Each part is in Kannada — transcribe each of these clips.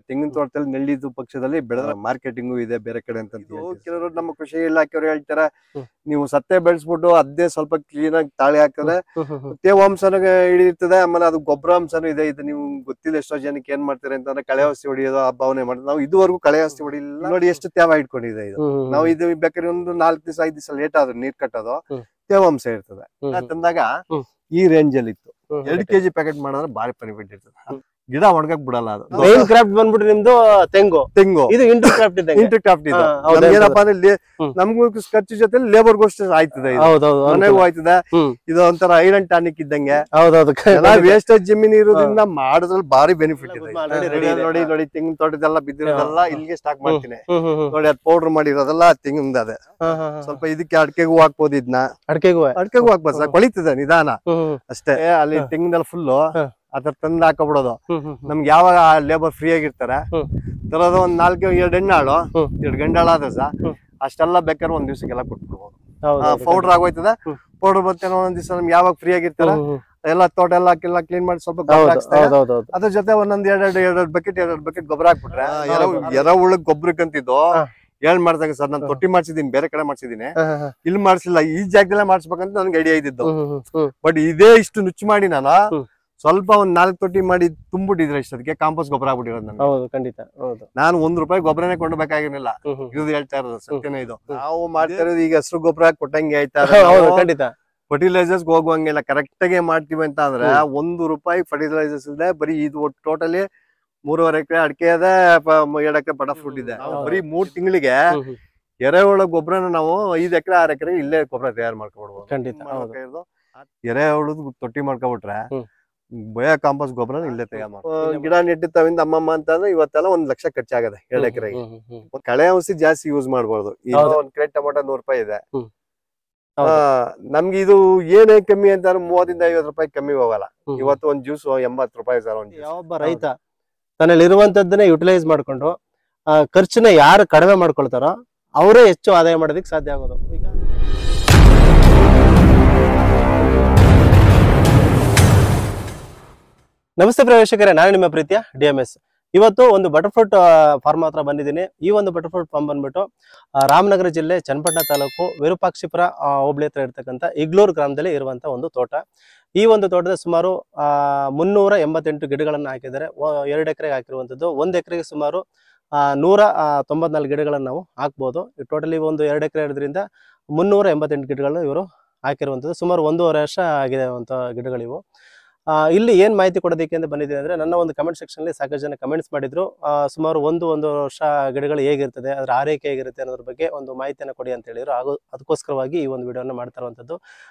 ತೆಂಗಿನ ತೋಟದಲ್ಲಿ ನೆಲ್ಲಿದ್ದು ಪಕ್ಷದಲ್ಲಿ ಬೆಳೆದ ಮಾರ್ಕೆಟಿಂಗು ಇದೆ ಬೇರೆ ಕಡೆ ಅಂತ ಕೆಲವರು ನಮ್ಮ ಕೃಷಿ ಇಲಾಖೆಯವರು ಹೇಳ್ತಾರೆ ನೀವು ಸತ್ತೆ ಬೆಳೆಸ್ಬಿಟ್ಟು ಅದೇ ಸ್ವಲ್ಪ ಕ್ಲೀನ್ ಆಗಿ ತಾಳಿ ಹಾಕಿದ್ರೆ ತೇವಾಂಶನ ಹಿಡಿಯುತ್ತದೆ. ಆಮೇಲೆ ಅದು ಗೊಬ್ಬರ ಅಂಶನೂ ಇದೆ. ಇದು ನೀವು ಗೊತ್ತಿಲ್ಲ ಎಷ್ಟೋ ಜನಕ್ಕೆ ಏನ್ ಮಾಡ್ತಾರೆ ಅಂತಂದ್ರೆ ಕಳೆ ಔಷಧಿ ಹೊಡಿಯೋದು ಆ ಭಾವನೆ ಮಾಡಿದ್ರೆ ನಾವು ಇದುವರೆಗೂ ಕಳೆ ಔಷಧಿ ಹೊಡಿಲಿಲ್ಲ. ನೋಡಿ ಎಷ್ಟು ತೇವ ಇಟ್ಕೊಂಡಿದೆ ಇದು. ನಾವು ಇದು ಬೇಕಾದ್ರೆ ಒಂದು 4 ದಿವಸ 5 ದಿವಸ ಲೇಟ್ ಆದ್ರೆ ನೀರ್ ಕಟ್ಟೋದು ತೇವಾಂಶ ಇರ್ತದೆ. ತಂದಾಗ ಈ ರೇಂಜ್ ಅಲ್ಲಿ ಇತ್ತು. 2 kg ಪ್ಯಾಕೆಟ್ ಮಾಡಿದ್ರೆ ಬಾರಿ ಬೆನಿಫಿಟ್ ಇರ್ತದೆ. ಗಿಡ ಒಣಗಕ್ ಬಿಡಲ್ಲ. ಅದು ಮೈನ್ ಕ್ರಾಫ್ಟ್ ಬಂದ್ಬಿಟ್ಟು ನಿಮ್ದು ತೆಂಗು ಇದು ಇಂಟರ್ ಕ್ರಾಫ್ಟ್ ಇದೆ. ಇಂಟರ್ ಕ್ರಾಫ್ಟ್ ಇದೆ. ಏನಪ್ಪಾ ಅಂದ್ರೆ ನಮಗೂ ಖರ್ಚು ಜೊತೆ ಲೇಬರ್ಗೂ ಅಷ್ಟೇ ಆಯ್ತದೆ, ಮನೆಗೂ ಆಯ್ತದೆ. ಇದು ಒಂಥರ ಐರನ್ ಟಾನಿಕ್ ಇದ್ದಂಗೆ. ವೇಸ್ಟೇಜ್ ಜಮೀನ್ ಇರೋದ್ರಿಂದ ಮಾಡೋದ್ರಲ್ಲಿ ಭಾರಿ ಬೆನಿಫಿಟ್ ಇದೆ. ನೋಡಿ ನೋಡಿ ತೆಂಗಿನ ತೋಟದೆಲ್ಲ ಬಿದ್ದಿರೋದೆಲ್ಲ ಇಲ್ಲಿಗೆ ಸ್ಟಾಕ್ ಮಾಡ್ತೀನಿ. ನೋಡಿ ಅದು ಪೌಡರ್ ಮಾಡಿರೋದೆಲ್ಲ ತೆಂಗಿನ ಅದೇ. ಸ್ವಲ್ಪ ಇದಕ್ಕೆ ಅಡಿಕೆಗೂ ಹಾಕ್ಬೋದು. ಇದನ್ನ ಅಡಿಕೆಗೂ ಹಾಕ್ಬೋದು ಸರ್. ಕೊಳಿತದೆ ನಿಧಾನ ಅಷ್ಟೇ. ಅಲ್ಲಿ ತೆಂಗಿನಲ್ಲಿ ಫುಲ್ಲು ಅದ್ರ ತಂದು ಹಾಕಬಿಡೋದು. ನಮ್ಗೆ ಯಾವಾಗ ಲೇಬರ್ ಫ್ರೀ ಆಗಿರ್ತಾರೆ ತರೋದು ಒಂದ್ 4-2 ಹೆಣ್ಣಾಳು 2 ಗಂಡಾಳು ಆದ್ರೆ ಸಹ ಅಷ್ಟೆಲ್ಲ ಬೇಕಾದ್ರೆ ಒಂದ್ ದಿವ್ಸಕ್ಕೆಲ್ಲ ಕೊಟ್ಬಿಡ್ಬೋದು. ಪೌಡರ್ ಆಗೋಯ್ತದೆ. ಪೌಡರ್ ಬರ್ತೇನೆ ಒಂದೊಂದ್ ದಿವಸ ನಮ್ಗೆ ಯಾವಾಗ ಫ್ರೀ ಆಗಿರ್ತಾರ ಎಲ್ಲ ತೋಟ ಎಲ್ಲ ಕ್ಲೀನ್ ಮಾಡಿ ಸ್ವಲ್ಪ ಗೊಬ್ಬರ ಹಾಕ್ತಾರೆ. ಅದ್ರ ಜೊತೆ ಒಂದೊಂದ್ 2 ಬಕೆಟ್ ಗೊಬ್ಬರ ಹಾಕ್ಬಿಟ್ರೆ ಎರೆಹುಳ ಗೊಬ್ಬರಕ್ಕಂತಿದ್ದು ಏನ್ ಮಾಡ್ದಂಗ ಸರ್ ನಾನು ತೊಟ್ಟಿ ಮಾಡ್ಸಿದೀನಿ, ಬೇರೆ ಕಡೆ ಮಾಡ್ಸಿದೀನಿ, ಇಲ್ಲಿ ಮಾಡ್ಸಿಲ್ಲ. ಈ ಜಾಗದಲ್ಲೇ ಮಾಡ್ಸ್ಬೇಕಂತ ನನ್ಗೆ ಐಡಿಯಾ ಇದ್ದಿದ್ದು. ಬಟ್ ಇದೇ ಇಷ್ಟು ನುಚ್ಚು ಮಾಡಿ ನಾನು ಸ್ವಲ್ಪ ಒಂದ್ 4 ತೊಟ್ಟಿ ಮಾಡಿ ತುಂಬಿಟ್ಟಿದ್ರೆ ಇಷ್ಟಕ್ಕೆ ಕಾಂಪೋಸ್ಟ್ ಗೊಬ್ಬರ ಆಗ್ಬಿಟ್ಟಿರೋದು ನನಗೆ. ಖಂಡಿತ ನಾನು ₹1 ಗೊಬ್ಬರನೇ ಕೊಂಡ್ಬೇಕಾಗಿರ್ಲಿಲ್ಲ. ಇದು ಹೇಳ್ತಾ ಇರೋದು ಸತ್ಯನೇ ಇದು. ನಾವು ಮಾಡ್ತಾ ಇರೋದು ಈಗ ಹಸಿರು ಗೊಬ್ಬರ ಕೊಟ್ಟಂಗೆ ಆಯ್ತಾ. ಖಂಡಿತ ಫರ್ಟಿಲೈಸರ್ಸ್ ಹೋಗುವಂಗಿಲ್ಲ. ಕರೆಕ್ಟ್ ಆಗಿ ಮಾಡ್ತೀವಿ ಅಂತ ಅಂದ್ರೆ ₹1 ಫರ್ಟಿಲೈಸರ್ಸ್ ಇದೆ. ಬರೀ ಇದು ಟೋಟಲಿ 3.5 ಎಕರೆ ಅಡಿಕೆ ಇದೆ, 2 ಎಕರೆ ಬಡ ಫ್ರೂಟ್ ಇದೆ. ಬರೀ 3 ತಿಂಗಳಿಗೆ ಎರೆಹುಳ ಗೊಬ್ಬರನ ನಾವು 5 ಎಕರೆ 6 ಎಕರೆ ಇಲ್ಲೇ ಗೊಬ್ಬರ ತಯಾರು ಮಾಡ್ಕೊಬಿಡ್ಬೋದು. ಖಂಡಿತ ಎರೆಹುಳದ್ ತೊಟ್ಟಿ ಮಾಡ್ಕೊಬಿಟ್ರೆ ಬಯ ಕಾಂಪೋಸ್ಟ್ ಗೊಬ್ಬರ ಇಲ್ಲೇ ತಯಾರು ಮಾಡ್ಬೋದು. ಗಿಡ ನೆಟ್ಟಿತ್ತವಿಂದ ಅಮ್ಮಮ್ಮ ಅಂತಂದ್ರೆ ಇವತ್ತೆಲ್ಲ 1 ಲಕ್ಷ ಖರ್ಚಾಗದೆ 2 ಎಕರೆಗೆ. ಕಳೆ ಔಷಧಿ ಜಾಸ್ತಿ ಯೂಸ್ ಮಾಡ್ಬಾರ್ದು. ಈಗ ಒಂದ್ ಕ್ರೇಟ್ ಟೊಮೊಟೊ ₹100 ಇದೆ. ನಮ್ಗೆ ಇದು ಏನೇ ಕಮ್ಮಿ ಅಂತಂದ್ರೆ ₹30-50 ಕಮ್ಮಿ ಹೋಗಲ್ಲ. ಇವತ್ತು ಒಂದ್ ಜ್ಯೂಸ್ ₹80 ಸರ್. ಯಾವೊಬ್ಬ ರೈತ ತನ್ನಲ್ಲಿ ಇರುವಂತದ್ದನ್ನೇ ಯುಟಿಲೈಸ್ ಮಾಡ್ಕೊಂಡು ಖರ್ಚನ್ನ ಯಾರು ಕಡಿಮೆ ಮಾಡ್ಕೊಳ್ತಾರೋ ಅವರೇ ಹೆಚ್ಚು ಆದಾಯ ಮಾಡೋದಕ್ಕೆ ಸಾಧ್ಯ ಆಗೋದು. ಈಗ ನಮಸ್ತೆ ಪ್ರೇಕ್ಷಕರೇ, ನಾನು ನಿಮ್ಮ ಪ್ರೀತಿಯ DMS. ಇವತ್ತು ಒಂದು ಬಟರ್ಫ್ರೂಟ್ ಫಾರ್ಮ್ ಹತ್ರ ಬಂದಿದ್ದೀನಿ. ಈ ಒಂದು ಬಟರ್ಫ್ರೂಟ್ ಫಾರ್ಮ್ ಬಂದ್ಬಿಟ್ಟು ರಾಮನಗರ ಜಿಲ್ಲೆ ಚನ್ನಪಟ್ಟಣ ತಾಲೂಕು ವಿರೂಪಾಕ್ಷಿಪುರ ಹೋಬಳಿ ಹತ್ರ ಇರ್ತಕ್ಕಂಥ ಇಗ್ಲೂರು ಗ್ರಾಮದಲ್ಲಿ ಇರುವಂತ ಒಂದು ತೋಟ. ಈ ಒಂದು ತೋಟದ ಸುಮಾರು 388 ಗಿಡಗಳನ್ನು ಹಾಕಿದ್ದಾರೆ. 2 ಎಕರೆಗೆ ಹಾಕಿರುವಂತದ್ದು. 1 ಎಕರೆಗೆ ಸುಮಾರು 194 ಗಿಡಗಳನ್ನು ನಾವು ಹಾಕ್ಬೋದು. ಟೋಟಲಿ ಒಂದು 2 ಎಕರೆ ಇರೋದ್ರಿಂದ 388 ಗಿಡಗಳನ್ನು ಇವರು ಹಾಕಿರುವಂತದ್ದು. ಸುಮಾರು 1.5 ವರ್ಷ ಆಗಿದೆ ಅಂತ ಗಿಡಗಳಿವು. ಇಲ್ಲಿ ಏನ್ ಮಾಹಿತಿ ಕೊಡೋದಕ್ಕೆ ಅಂತ ಬಂದಿದೆ ಅಂದ್ರೆ, ನನ್ನ ಒಂದು ಕಮೆಂಟ್ ಸೆಕ್ಷನ್ ಅಲ್ಲಿ ಸಾಕಷ್ಟು ಜನ ಕಮೆಂಟ್ಸ್ ಮಾಡಿದ್ರು. ಸುಮಾರು 1 ವರ್ಷ ಗಿಡಗಳು ಹೇಗಿರ್ತದೆ, ಅದ್ರ ಆರೈಕೆ ಹೇಗಿರುತ್ತೆ ಅನ್ನೋದ್ರ ಬಗ್ಗೆ ಒಂದು ಮಾಹಿತಿಯನ್ನು ಕೊಡಿ ಅಂತ ಹೇಳಿದ್ರು. ಹಾಗೂ ಅದಕ್ಕೋಸ್ಕರವಾಗಿ ಈ ಒಂದು ವಿಡಿಯೋನ ಮಾಡ್ತಾ ಇರುವಂತದ್ದು.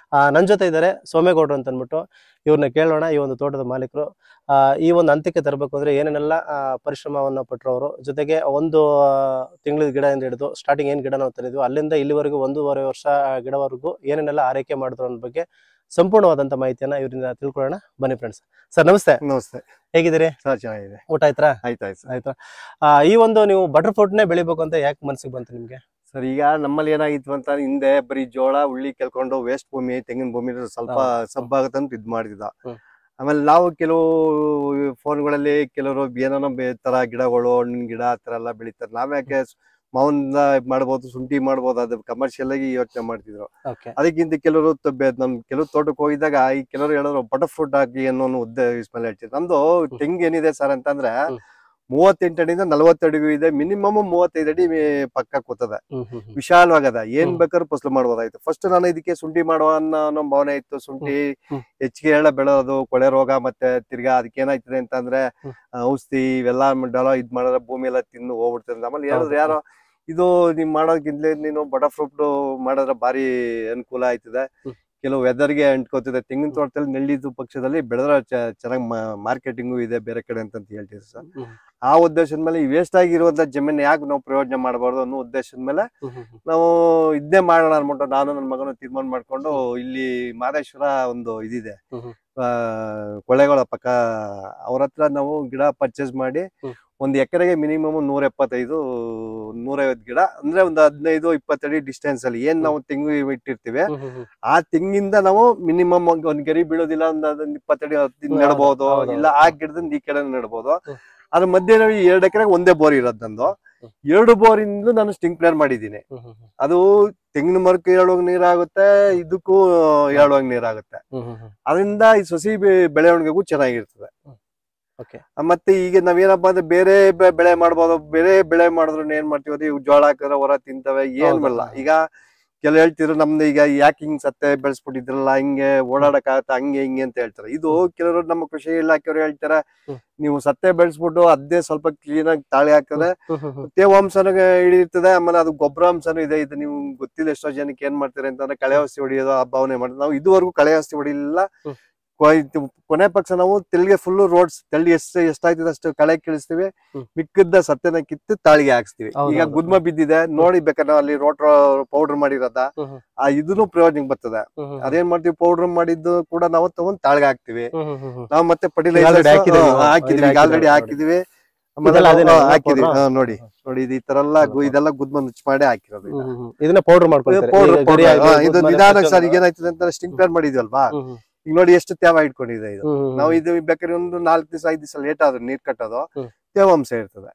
ನನ್ನ ಜೊತೆ ಇದ್ದಾರೆ ಸೋಮೇಗೌಡರು ಅಂತ ಅಂದ್ಬಿಟ್ಟು. ಇವ್ರನ್ನ ಕೇಳೋಣ. ಈ ಒಂದು ತೋಟದ ಮಾಲೀಕರು. ಈ ಒಂದು ಹಂತಕ್ಕೆ ತರಬೇಕು ಅಂದ್ರೆ ಏನೇನೆಲ್ಲ ಪರಿಶ್ರಮವನ್ನು ಪಟ್ಟರು ಅವರು. ಜೊತೆಗೆ 1 ತಿಂಗಳ ಗಿಡದಿಂದ ಹಿಡಿದು ಸ್ಟಾರ್ಟಿಂಗ್ ಏನ್ ಗಿಡ ನಾವು ತಂದಿದ್ವಿ ಅಲ್ಲಿಂದ ಇಲ್ಲಿವರೆಗೂ 1.5 ವರ್ಷ ಗಿಡವರೆಗೂ ಏನೇನೆಲ್ಲ ಆರೈಕೆ ಮಾಡಿದ್ರು ಅನ್ನೋ ಬಗ್ಗೆ ಸಂಪೂರ್ಣವಾದಂತ ಮಾಹಿತಿಯನ್ನ ಇವರಿಂದ ತಿಳ್ಕೊಳ್ಳೋಣ. ಬನ್ನಿ ಫ್ರೆಂಡ್ಸ್. ಸರ್ ನಮಸ್ತೆ. ನಮಸ್ತೆ. ಹೇಗಿದ್ದೀರಿ ಸರ್? ಚೆನ್ನಾಗಿದೆ. ಊಟ ಆಯ್ತಾ? ಆಯ್ತಾ. ಈ ಒಂದು ನೀವು ಬಟರ್ಫ್ರೂಟ್ ನೇ ಬೆಳಿಬೇಕು ಅಂತ ಯಾಕೆ ಮನಸ್ಸಿಗೆ ಬಂತು ನಿಮ್ಗೆ? ಸರ್ ಈಗ ನಮ್ಮಲ್ಲಿ ಏನಾಗಿತ್ತು ಅಂತ ಹಿಂದೆ ಬರೀ ಜೋಳ ಉಳ್ಳಿ ಕೆಲ್ಕೊಂಡು ವೇಸ್ಟ್ ಭೂಮಿ ತೆಂಗಿನ ಭೂಮಿ ಸ್ವಲ್ಪ ಸಬ್ಬಾಗತ್ತಂತ ಇದ್ ಮಾಡಿದ. ಆಮೇಲೆ ನಾವು ಕೆಲವು ಫೋನ್ಗಳಲ್ಲಿ ಕೆಲವರು ಏನಾನ ತರ ಗಿಡಗಳು ಹಣ್ಣಿನ ಗಿಡ ಆ ತರ ಎಲ್ಲ ಬೆಳಿತಾರೆ. ನಾವ್ಯಾಕೆ ಮಾವಿನ ಮಾಡ್ಬೋದು, ಶುಂಠಿ ಮಾಡ್ಬೋದು, ಅದು ಕಮರ್ಷಿಯಲ್ ಆಗಿ ಯೋಚನೆ ಮಾಡ್ತಿದ್ರು. ಅದಕ್ಕಿಂತ ಕೆಲವರು ನಮ್ ಕೆಲವು ತೋಟಕ್ಕೆ ಹೋಗಿದಾಗ ಈ ಕೆಲವರು ಹೇಳಿದ್ರು ಬಟರ್ಫ್ರೂಟ್ ಹಾಕಿ ಅನ್ನೋ ಉದ್ದೇಶ ಮೇಲೆ ಹೇಳ್ತಿದ್ರು. ನಮ್ದು ತೆಂಗು ಏನಿದೆ ಸರ್ ಅಂತಂದ್ರೆ 38 ಅಡಿಯಿಂದ 40 ಅಡಿಗೂ ಇದೆ. ಮಿನಿಮಮ್ 35 ಅಡಿ ಪಕ್ಕ ಕೂತದೆ. ವಿಶಾಲವಾಗದ. ಏನ್ ಬೇಕಾದ್ರೂ ಫಸಲು ಮಾಡ್ಬೋದಾಯ್ತು. ಫಸ್ಟ್ ನಾನು ಇದಕ್ಕೆ ಶುಂಠಿ ಮಾಡುವ ಅನ್ನೋ ಭಾವನೆ ಇತ್ತು. ಶುಂಠಿ ಹೆಚ್ಚಿಗೆ ಎಳೆ ಬೆಳೆಯೋದು, ಕೊಳೆ ರೋಗ, ಮತ್ತೆ ತಿರ್ಗಾ ಅದಕ್ಕೆ ಏನಾಯ್ತದೆ ಅಂತಂದ್ರೆ ಔಷಧಿ ಇವೆಲ್ಲ ಇದ್ ಮಾಡಿದ್ರೆ ಭೂಮಿ ಎಲ್ಲ ತಿಂದು ಹೋಗ್ಬಿಡ್ತದೆ. ಆಮೇಲೆ ಹೇಳಿದ್ರು ಯಾರೋ ಇದು ನೀವ್ ಮಾಡೋದಕ್ಕಿಂತಲೇ ನೀನು ಬಟರ್ಫ್ರೂಟ್ ಮಾಡಿದ್ರೆ ಭಾರಿ ಅನುಕೂಲ ಆಯ್ತದೆ. ಕೆಲವು ವೆದರ್ಗೆ ಅಂಟ್ಕೋತಿದೆ. ತೆಂಗಿನ ತೋಟದಲ್ಲಿ ನೆಲ್ಲಿದ್ದು ಪಕ್ಷದಲ್ಲಿ ಬೆಳೆದ್ರೆ ಚೆನ್ನಾಗಿ ಮಾರ್ಕೆಟಿಂಗು ಇದೆ ಬೇರೆ ಕಡೆ ಅಂತ ಹೇಳ್ತೀವಿ ಸರ್. ಆ ಉದ್ದೇಶದ ಮೇಲೆ ಈ ವೇಸ್ಟ್ ಆಗಿರುವಂತ ಜಮೀನ್ ಯಾಕೆ ನಾವು ಪ್ರಯೋಜನ ಮಾಡಬಾರ್ದು ಅನ್ನೋ ಉದ್ದೇಶದ ಮೇಲೆ ನಾವು ಇದ್ದೇ ಮಾಡೋಣ ಅನ್ಬಿಟ್ಟು ನಾನು ನನ್ನ ಮಗನ ತೀರ್ಮಾನ ಮಾಡ್ಕೊಂಡು ಇಲ್ಲಿ ಮಾದೇಶ್ವರ ಒಂದು ಇದಿದೆ ಕೊಳ್ಳೇಗಾಲ ಪಕ್ಕ, ಅವ್ರ ಹತ್ರ ನಾವು ಗಿಡ ಪರ್ಚೇಸ್ ಮಾಡಿ 1 ಎಕರೆಗೆ ಮಿನಿಮಮ್ 150-150 ಗಿಡ ಅಂದ್ರೆ ಒಂದು 15-20 ಅಡಿ ಡಿಸ್ಟೆನ್ಸ್ ಅಲ್ಲಿ ಏನ್ ನಾವು ತೆಂಗು ಇಟ್ಟಿರ್ತೀವಿ ಆ ತೆಂಗಿಂದ ನಾವು ಮಿನಿಮಮ್ 1 ಗರಿ ಬೀಳೋದಿಲ್ಲ, ಒಂದು 20 ಅಡಿ ನೆಡಬಹುದು. ಇಲ್ಲ ಆ ಗಿಡದಿಂದ ಈ ಕಡೆ ನೆಡಬಹುದು. ಅದ್ರ ಮಧ್ಯೆ 2 ಎಕರೆಗೆ ಒಂದೇ ಬೋರ್ ಇರೋದು ನಂದು. 2 ಬೋರಿಂದ ನಾನು ಸ್ಪ್ರಿಂಕ್ಲರ್ ಮಾಡಿದ್ದೀನಿ. ಅದು ತೆಂಗಿನ ಮರಕ್ಕೆ ಹೇಳುವಾಗ ನೀರಾಗುತ್ತೆ, ಇದಕ್ಕೂ ಹೇಳುವಾಗ ನೀರಾಗುತ್ತೆ. ಅದರಿಂದ ಈ ಸಸಿ ಬೆಳವಣಿಗೆಗೂ ಚೆನ್ನಾಗಿರ್ತದೆ. ಮತ್ತೆ ಈಗ ನಾವೇನಪ್ಪಾ ಅಂದ್ರೆ ಬೇರೆ ಬೆಳೆ ಮಾಡ್ಬೋದು. ಬೇರೆ ಬೆಳೆ ಮಾಡಿದ್ರು ಏನ್ ಮಾಡ್ತೀವಿ ಅಂದ್ರೆ ಜೋಳ ಹಾಕಿದ್ರೆ ಹೊರ ತಿಂತವೆ, ಏನ್ ಬರಲ್ಲ. ಈಗ ಕೆಲ ಹೇಳ್ತಿದ್ರು ನಮ್ದು ಈಗ ಯಾಕೆ ಹಿಂಗ್ ಸತ್ತೆ ಬೆಳೆಸ್ಬಿಟ್ಟಿದ್ರಲ್ಲ, ಹಿಂಗೆ ಓಡಾಡಕ್ ಆಗತ್ತ ಹಂಗೆ ಹಿಂಗೆ ಅಂತ ಹೇಳ್ತಾರೆ. ಇದು ಕೆಲವರು ನಮ್ಮ ಕೃಷಿ ಇಲಾಖೆಯವರು ಹೇಳ್ತಾರೆ, ನೀವು ಸತ್ತೆ ಬೆಳೆಸ್ಬಿಟ್ಟು ಅದೇ ಸ್ವಲ್ಪ ಕ್ಲೀನ್ ಆಗಿ ತಾಳಿ ಹಾಕಿದ್ರೆ ತೇವಾಂಶನ ಹಿಡಿರ್ತದೆ. ಆಮೇಲೆ ಅದು ಗೊಬ್ಬರಾಂಶನೂ ಇದೆ. ಇದು ನೀವು ಗೊತ್ತಿಲ್ಲ ಎಷ್ಟೋ ಜನಕ್ಕೆ ಏನ್ ಮಾಡ್ತಾರೆ ಅಂತಂದ್ರೆ ಕಳೆ ಔಷಧಿ ಹೊಡಿಯೋದು ಆ ಭಾವನೆ ಮಾಡಿದ್ರೆ, ನಾವು ಇದುವರೆಗೂ ಕಳೆ ಔಷಧಿ ಹೊಡಿಲಿಲ್ಲ. ಕೊನೆ ಪಕ್ಷ ನಾವು ತೆಲ್ಗೆ ಫುಲ್ ರೋಡ್ಸ್ ತೆಳ್ಳಿ ಎಷ್ಟಾಯ್ತದೆ ಅಷ್ಟು ಕಳೆ ಕೀಳಿಸ್ತೀವಿ, ಮಿಕ್ಕಿದ್ದ ಸತ್ಯನ ಕಿತ್ತು ತಾಳಿಗೆ ಹಾಕ್ಸ್ತೀವಿ. ಈಗ ಗುದ್ಮ ಬಿದ್ದಿದೆ ನೋಡಿ ಬೇಕಾದ್ರೆ ನಾವು ಅಲ್ಲಿ ರೋಟ್ ಪೌಡರ್ ಮಾಡಿರೋದ ಇದನ್ನು ಪ್ರಯೋಜನಕ್ಕೆ ಬರ್ತದೆ. ಅದೇನ್ ಮಾಡ್ತೀವಿ, ಪೌಡರ್ ಮಾಡಿದ್ದು ಕೂಡ ನಾವು ತಗೊಂಡ್ ತಾಳಿಗೆ ಹಾಕ್ತಿವಿ. ನಾವು ಮತ್ತೆ ಫರ್ಟಿಲೈಸರ್ ಹಾಕಿದ್ವಿ, ಆಲ್ರೆಡಿ ಹಾಕಿದ್ವಿ. ಹಾಕಿದ್ವಿ ನೋಡಿ ನೋಡಿ ಈ ತರ ಎಲ್ಲ ಇದೆಲ್ಲ ಗುದ್ಮ ನುಚ್ಚು ಮಾಡಿ ಹಾಕಿರೋದು. ಇದನ್ನ ಪೌಡರ್ ಮಾಡ್ಕೊಂಡು ಇದು ನಿಧಾನ ಸರ್. ಈಗ ಏನಾಯ್ತದೆ ಅಂತ ಸ್ಪ್ರಿಂಕ್ಲರ್ ಮಾಡಿದ್ವಲ್ವಾ, ಈಗ ನೋಡಿ ಎಷ್ಟು ತೇವ ಇಟ್ಕೊಂಡಿದೆ ಇದು. ನಾವು ಇದು ಬೇಕಾದ್ರೆ ಒಂದು 4 ದಿವಸ 5 ದಿವಸ ಲೇಟ್ ಆದ್ರೆ ನೀರ್ ಕಟ್ಟೋದು ತೇವಾಂಶ ಇರ್ತದೆ.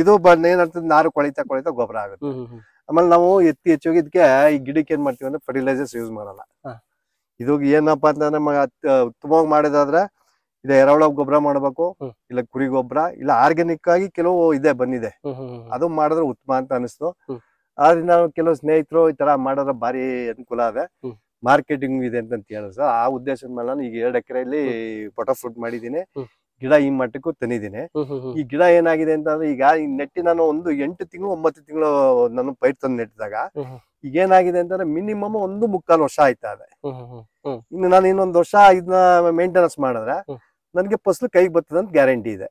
ಇದು ಏನಾಗ್ತದೆ, ನಾರು ಕೊಳಿತಾ ಕೊಳಿತಾ ಗೊಬ್ಬರ ಆಗುತ್ತೆ. ಆಮೇಲೆ ನಾವು ಹೆಚ್ಚಾಗಿ ಇದಕ್ಕೆ ಈ ಗಿಡಕ್ಕೆ ಏನ್ ಮಾಡ್ತೀವಿ ಅಂದ್ರೆ ಫರ್ಟಿಲೈಸರ್ಸ್ ಯೂಸ್ ಮಾಡಲ್ಲ. ಇದು ಏನಪ್ಪಾ ಅಂತಂದ್ರೆ ಉತ್ತಮವಾಗಿ ಮಾಡಿದಾದ್ರೆ ಇದು ಎರೆಹುಳ ಗೊಬ್ಬರ ಮಾಡ್ಬೇಕು, ಇಲ್ಲ ಕುರಿ ಗೊಬ್ಬರ, ಇಲ್ಲ ಆರ್ಗ್ಯಾನಿಕ್ ಆಗಿ ಕೆಲವು ಬಂದಿದೆ, ಅದು ಮಾಡಿದ್ರೆ ಉತ್ತಮ ಅಂತ ಅನಿಸ್ತು. ಆದ್ರಿಂದ ಕೆಲವು ಸ್ನೇಹಿತರು ಈ ತರ ಮಾಡಿದ್ರೆ ಭಾರಿ ಅನುಕೂಲ ಇದೆ, ಮಾರ್ಕೆಟಿಂಗ್ ಇದೆ ಅಂತ ಹೇಳಿದ್ರು ಸರ್. ಆ ಉದ್ದೇಶದ ಮೇಲೆ ನಾನು ಈಗ 2 ಎಕರೆಯಲ್ಲಿ ಬಟರ್ ಫ್ರೂಟ್ ಮಾಡಿದ್ದೀನಿ. ಗಿಡ ಈ ಮಟ್ಟಕ್ಕೂ ತಂದಿದ್ದೀನಿ. ಈ ಗಿಡ ಏನಾಗಿದೆ ಅಂತಂದ್ರೆ ಈಗ ನೆಟ್ಟಿ ನಾನು ಒಂದು 8 ತಿಂಗಳು 9 ತಿಂಗಳು ನಾನು ಪೈರ್ ತಂದು ನೆಟ್ಟಿದಾಗ ಈಗ ಏನಾಗಿದೆ ಅಂತಂದ್ರೆ ಮಿನಿಮಮ್ 1.25 ವರ್ಷ ಆಯ್ತಾ ಇದೆ. ಇನ್ನು ನಾನು ಇನ್ನೊಂದು ವರ್ಷ ಇದನ್ನ ಮೇಂಟೆನೆನ್ಸ್ ಮಾಡಿದ್ರೆ ನನ್ಗೆ ಫಸಲು ಕೈಗೆ ಬರ್ತದೆ ಅಂತ ಗ್ಯಾರಂಟಿ ಇದೆ.